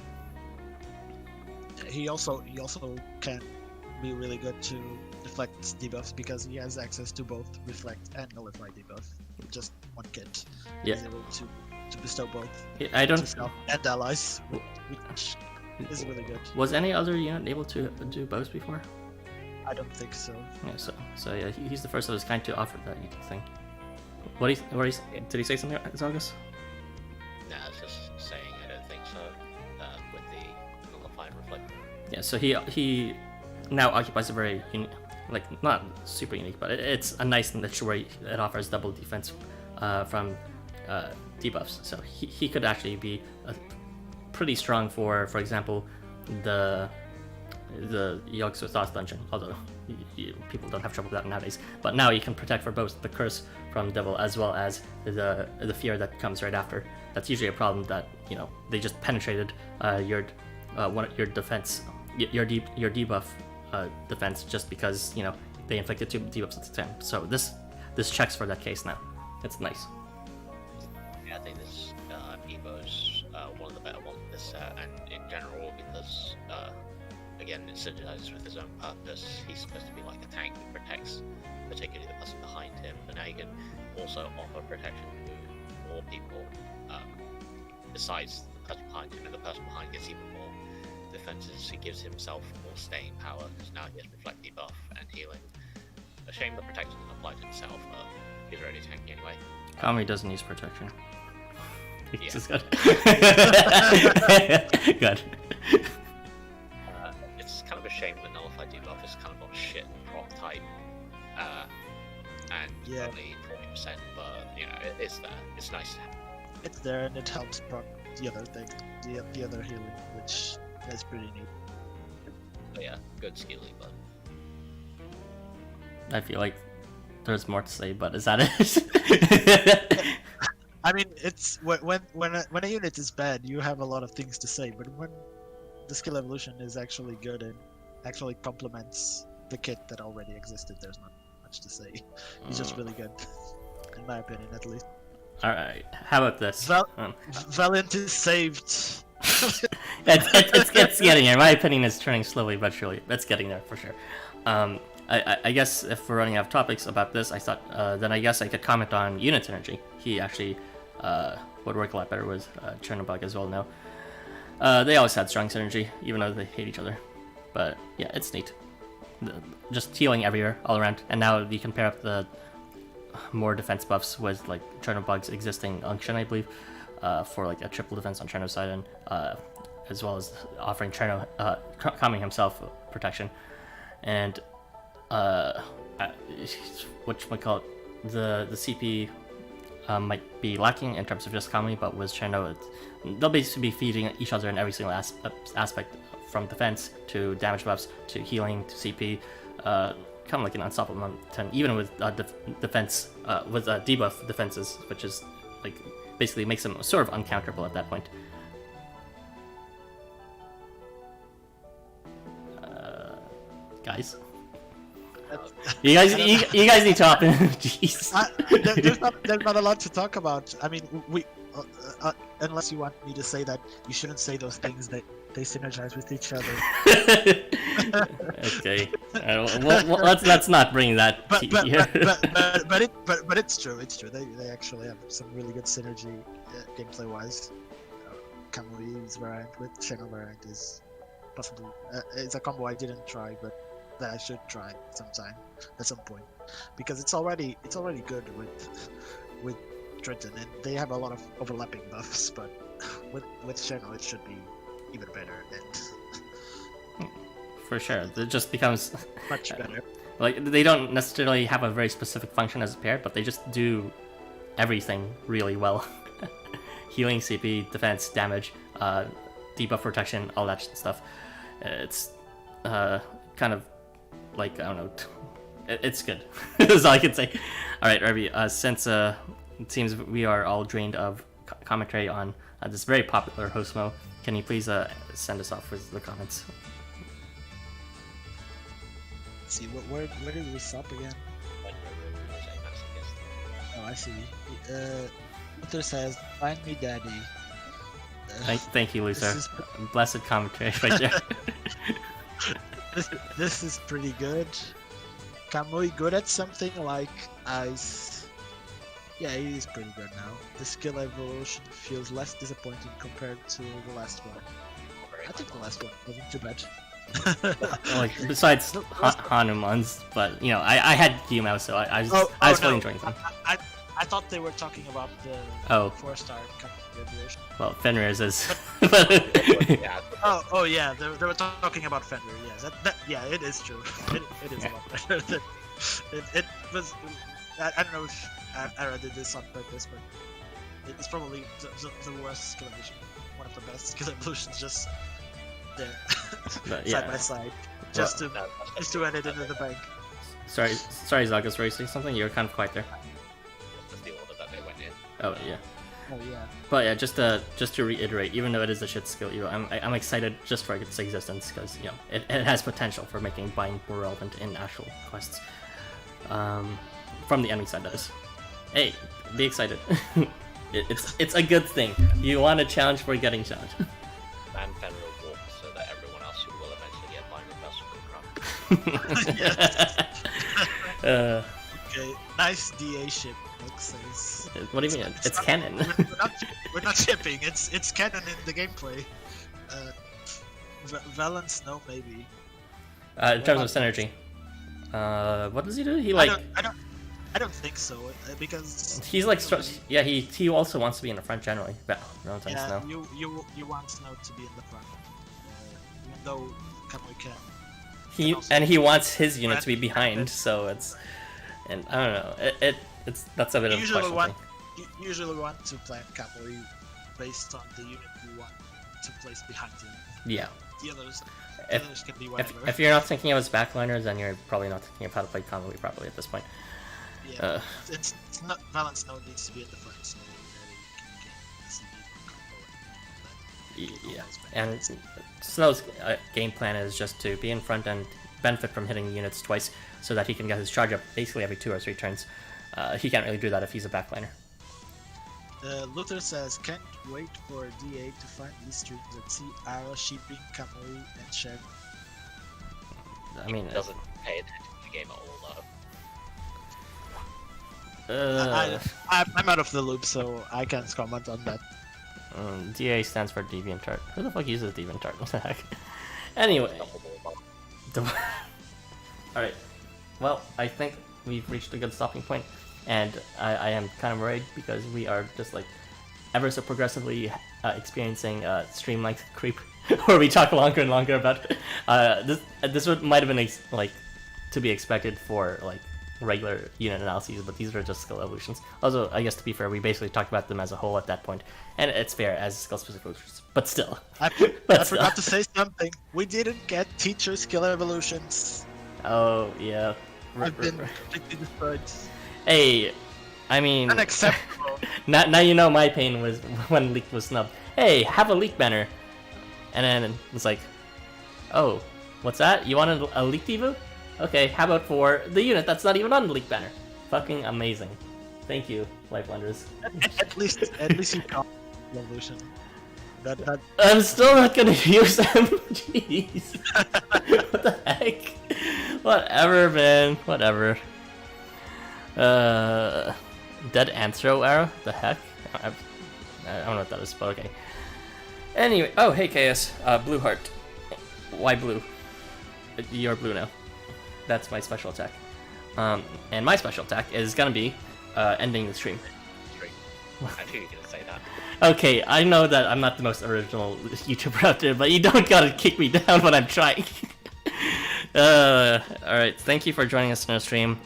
Speaker 1: He also can be really good to deflect debuffs because he has access to both reflect and nullify debuff. Just one kit.
Speaker 2: Yeah.
Speaker 1: He's able to bestow both.
Speaker 2: Yeah, I don't.
Speaker 1: To self and allies, which is really good.
Speaker 2: Was any other unit able to do both before?
Speaker 1: I don't think so.
Speaker 2: Yeah. So yeah, he's the first of his kind to offer that thing. Did he say something, August?
Speaker 3: Nah, I was just saying I don't think so. With the nullified reflect.
Speaker 2: Yeah, so he now occupies a very unique, not super unique, but it's a nice niche where it offers double defense from debuffs. So he could actually be pretty strong for example, the the Yogg Sothoth dungeon, although people don't have trouble with that nowadays. But now you can protect for both the curse from the devil as well as the fear that comes right after. That's usually a problem that, you know, they just penetrated your defense, your debuff defense just because, you know, they inflicted 2 debuffs at the time. So this checks for that case now. It's nice.
Speaker 3: Yeah, I think this Evo's one of the better ones this set, and in general because again it synergizes with his own purpose. He's supposed to be like a tank that protects particularly the person behind him, but now he can also offer protection to more people besides the person behind him, and the person behind gets even more defenses. He gives himself more staying power because now he has reflect debuff and healing. A shame the protection doesn't apply to himself, but he's already tanky anyway.
Speaker 2: Kamui doesn't use protection.
Speaker 3: Yeah.
Speaker 2: Just good. Good.
Speaker 3: It's kind of a shame the nullified debuff is kind of not shit proc type, and
Speaker 1: Yeah.
Speaker 3: only 40%, but you know it's there. It's nice to have.
Speaker 1: It's there and it helps proc the other thing, the other healing, which is pretty neat.
Speaker 3: But yeah, good skilly, but
Speaker 2: I feel like there's more to say, but is that it?
Speaker 1: I mean, it's when a unit is bad, you have a lot of things to say, but when the skill evolution is actually good and actually complements the kit that already existed, there's not much to say. It's just really good, in my opinion, at least.
Speaker 2: All right. How about this?
Speaker 1: Valiant is saved.
Speaker 2: It's getting there. My opinion is turning slowly but surely. It's getting there for sure. I guess if we're running out of topics about this, I thought then I guess I could comment on unit synergy. He actually would work a lot better with Chernobog as well now. They always had strong synergy, even though they hate each other. But yeah, it's neat. Just healing everywhere, all around. And now you can pair up the more defense buffs with like Chernobog's existing unction, I believe, for like a triple defense on Cherno's side, and as well as offering Cherno, Kamui himself protection. And whatchamacallit, the CP might be lacking in terms of just Kamui, but with Cherno, they'll basically be feeding each other in every single aspect, from defense to damage buffs to healing to CP, kind of like an unstoppable mountain, even with defense, with debuff defenses, which is like basically makes them sort of uncounterable at that point. Guys. You guys need to hop in. Jeez.
Speaker 1: There's not a lot to talk about. I mean, we unless you want me to say that you shouldn't say those things that they synergize with each other.
Speaker 2: Okay. Well, let's not bring that.
Speaker 1: But it's true. It's true. They actually have some really good synergy gameplay wise. Kamui's variant with Channel variant is possibly it's a combo I didn't try, but that I should try sometime at some point, because it's already good with Triton, and they have a lot of overlapping buffs, but with Channel it should be even better, and
Speaker 2: for sure it just becomes
Speaker 1: much better.
Speaker 2: Like, they don't necessarily have a very specific function as a pair, but they just do everything really well. Healing, CP, defense, damage, debuff protection, all that stuff. It's kind of like, I don't know, it's good. That's all I can say. Alright, Ravi, since it seems we are all drained of commentary on this very popular Housamo, can you please send us off with the comments?
Speaker 1: Let's see, where did we stop again? Oh, I see. Luther says, "Find me, Daddy."
Speaker 2: Thank you, Luther. Blessed commentary right there.
Speaker 1: This is pretty good. Kamui good at something like ice. Yeah, he is pretty good now. The skill evolution feels less disappointing compared to the last one. I think the last one wasn't too bad.
Speaker 2: Like, besides Hanuman's, but you know, I had Kyuma, so I was really enjoying them.
Speaker 1: I thought they were talking about the 4-star evolution.
Speaker 2: Well, Fenrir's is.
Speaker 3: Yeah.
Speaker 1: Oh yeah, they were talking about Fenrir. Yeah, it is true. It is a lot better than it was. I don't know if Ara did this on purpose, but it's probably the worst skill evolution. One of the best skill evolutions. Just there,
Speaker 2: But,
Speaker 1: side
Speaker 2: yeah.
Speaker 1: by side, just
Speaker 3: No,
Speaker 1: to run it into the bank.
Speaker 2: Sorry, Zagas, were you saying something? You were kind of quiet there.
Speaker 3: That's the order that they went in.
Speaker 2: Oh yeah.
Speaker 1: Oh yeah.
Speaker 2: But yeah, just to reiterate, even though it is a shit skill, I'm excited just for its existence because it has potential for making bind more relevant in actual quests. From the enemy side, that is. Hey, be excited. it's a good thing. You want a challenge for getting challenged.
Speaker 3: And Fenrir walk so that everyone else who will eventually get bind reversal can craft.
Speaker 1: Okay, nice DA ship. Says.
Speaker 2: What do you mean? It's
Speaker 1: not,
Speaker 2: canon.
Speaker 1: we're not shipping. It's canon in the gameplay. Valence, no, maybe.
Speaker 2: In terms of synergy, what does he do? He like.
Speaker 1: I don't think so because
Speaker 2: He's like, he also wants to be in the front generally. Valentine's
Speaker 1: yeah,
Speaker 2: Snow.
Speaker 1: you want Snow to be in the front, even though Kamui can.
Speaker 2: He wants his unit to be behind, so it's, and I don't know, that's a bit of a question thing.
Speaker 1: You usually want to plan Kamui based on the unit you want to place behind him.
Speaker 2: Yeah.
Speaker 1: The others can be
Speaker 2: If,
Speaker 1: whatever.
Speaker 2: if you're not thinking of his backliners, then you're probably not thinking of how to play Kamui properly at this point.
Speaker 1: Yeah, it's not Valence. No needs to be at the front, so you can
Speaker 2: Yeah, and Snow's game plan is just to be in front and benefit from hitting units twice, so that he can get his charge up basically every 2 or 3 turns. He can't really do that if he's a backliner.
Speaker 1: Luther says, can't wait for DA to find these streams that see Ara shipping Kamui and Shen.
Speaker 2: I mean,
Speaker 3: Doesn't pay attention to the game at all though.
Speaker 1: I'm out of the loop, so I can't comment on that.
Speaker 2: DA stands for DeviantArt. Who the fuck uses DeviantArt? What the heck? Anyway. Alright. Well, I think we've reached a good stopping point, and I am kind of worried because we are just like ever so progressively experiencing stream length creep, where we talk longer and longer about this might have been like to be expected for like regular unit analyses, but these are just skill evolutions. Also, I guess to be fair, we basically talked about them as a whole at that point, and it's fair as skill specific evolutions, but still.
Speaker 1: I forgot to say something. We didn't get teacher skill evolutions.
Speaker 2: Oh yeah.
Speaker 1: I've been completely destroyed.
Speaker 2: Hey, I mean,
Speaker 1: Unacceptable.
Speaker 2: now you know my pain was when Leak was snubbed. Hey, have a Leak banner, and then it's like, oh, what's that? You want a Leak Evo? Okay, how about for the unit that's not even on the Leak banner? Fucking amazing. Thank you, LifeWonders.
Speaker 1: At least you got the evolution. That
Speaker 2: I'm still not gonna use them. Jeez. What the heck? Whatever, man. Whatever. Dead Anthro arrow? The heck? I don't know what that is, but okay. Anyway, oh hey KS, blue heart. Why blue? You're blue now. That's my special attack. And my special attack is gonna be ending the stream.
Speaker 3: I knew you were gonna say that.
Speaker 2: Okay, I know that I'm not the most original YouTuber out there, but you don't gotta kick me down when I'm trying. Alright, thank you for joining us in our stream.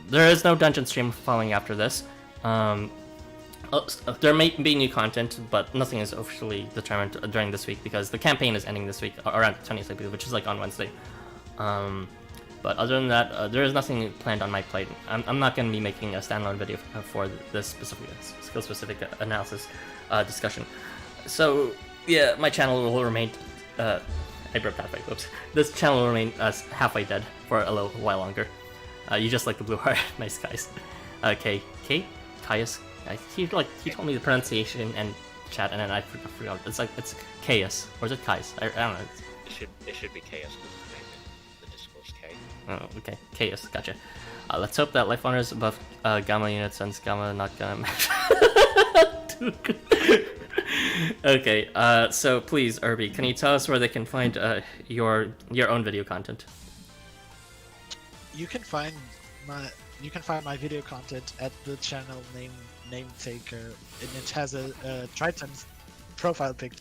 Speaker 2: There is no dungeon stream following after this. There may be new content, but nothing is officially determined during this week because the campaign is ending this week, around the 20th, I believe, which is like on Wednesday. But other than that, there is nothing planned on my plate. I'm not going to be making a standalone video for this specific skill-specific analysis discussion. So yeah, my channel will remain. I broke halfway. Whoops. This channel will remain halfway dead for a little while longer. You just like the blue heart, nice guys. Caius. He told me the pronunciation and chat, and then I forgot. It's Caius, or is it Caius? I don't know.
Speaker 3: It should be chaos because the name in the Discord's K.
Speaker 2: Oh, okay. Chaos, gotcha. Let's hope that LifeWonders above Gamma unit sends Gamma not gonna match. Okay, so please, Irby, can you tell us where they can find your own video content?
Speaker 1: You can find my video content at the channel name taker, and it has a Triton profile pic.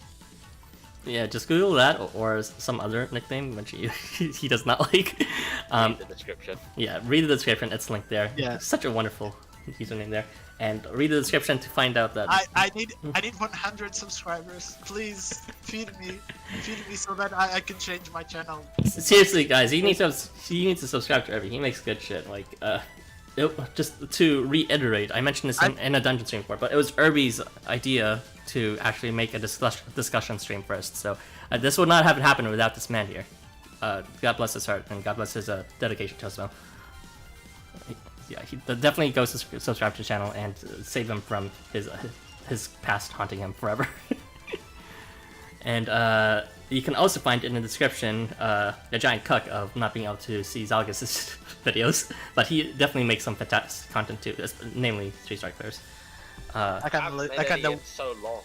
Speaker 2: Yeah, just Google that or some other nickname which he does not like.
Speaker 3: Read the description.
Speaker 2: Yeah, read the description. It's linked there.
Speaker 1: Yeah.
Speaker 2: Such a wonderful username there, and read the description to find out that
Speaker 1: I need 100 subscribers. Please feed me so that I can change my channel.
Speaker 2: seriously, guys, you need to subscribe to Irby. He makes good shit. Like, just to reiterate, I mentioned this in a dungeon stream before, but it was Irby's idea to actually make a discussion stream first. So this would not have happened without this man here. God bless his heart and God bless his dedication to us. Well, yeah, he definitely goes to subscribe to the channel and save him from his past haunting him forever. And you can also find in the description a giant cuck of not being able to see Zalgus' videos, but he definitely makes some fantastic content too, namely 3-star players.
Speaker 1: I can't
Speaker 3: It's so long.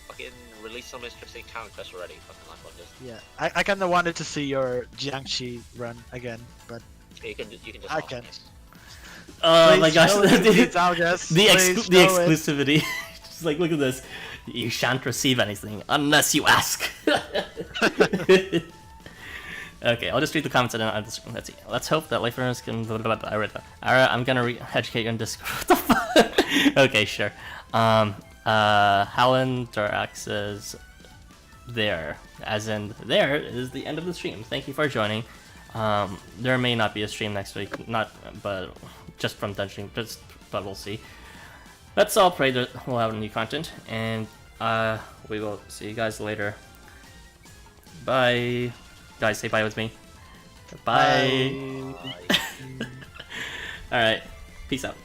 Speaker 3: Fucking release some interesting talent quests already. Fucking LifeWonders.
Speaker 1: Yeah, I kind of wanted to see your Jiangxi run again, but
Speaker 3: You can just.
Speaker 1: I
Speaker 3: ask
Speaker 1: can't.
Speaker 3: me.
Speaker 2: Oh
Speaker 1: Please
Speaker 2: my gosh,
Speaker 1: show it, Zalgus.
Speaker 2: the
Speaker 1: Please show it.
Speaker 2: exclusivity. Just like, look at this. You shan't receive anything unless you ask. Okay, I'll just read the comments and then let's see. Let's hope that LifeWonders can. I read that. Alright, I'm gonna educate you on Discord. What the fuck? Okay, sure. Howland Darax says there, as in there is the end of the stream. Thank you for joining. There may not be a stream next week, but just from dungeon, but we'll see. Let's all pray that we'll have new content, and we will see you guys later. Bye. Guys, say bye with me. Bye.
Speaker 1: Bye.
Speaker 2: Alright, peace out.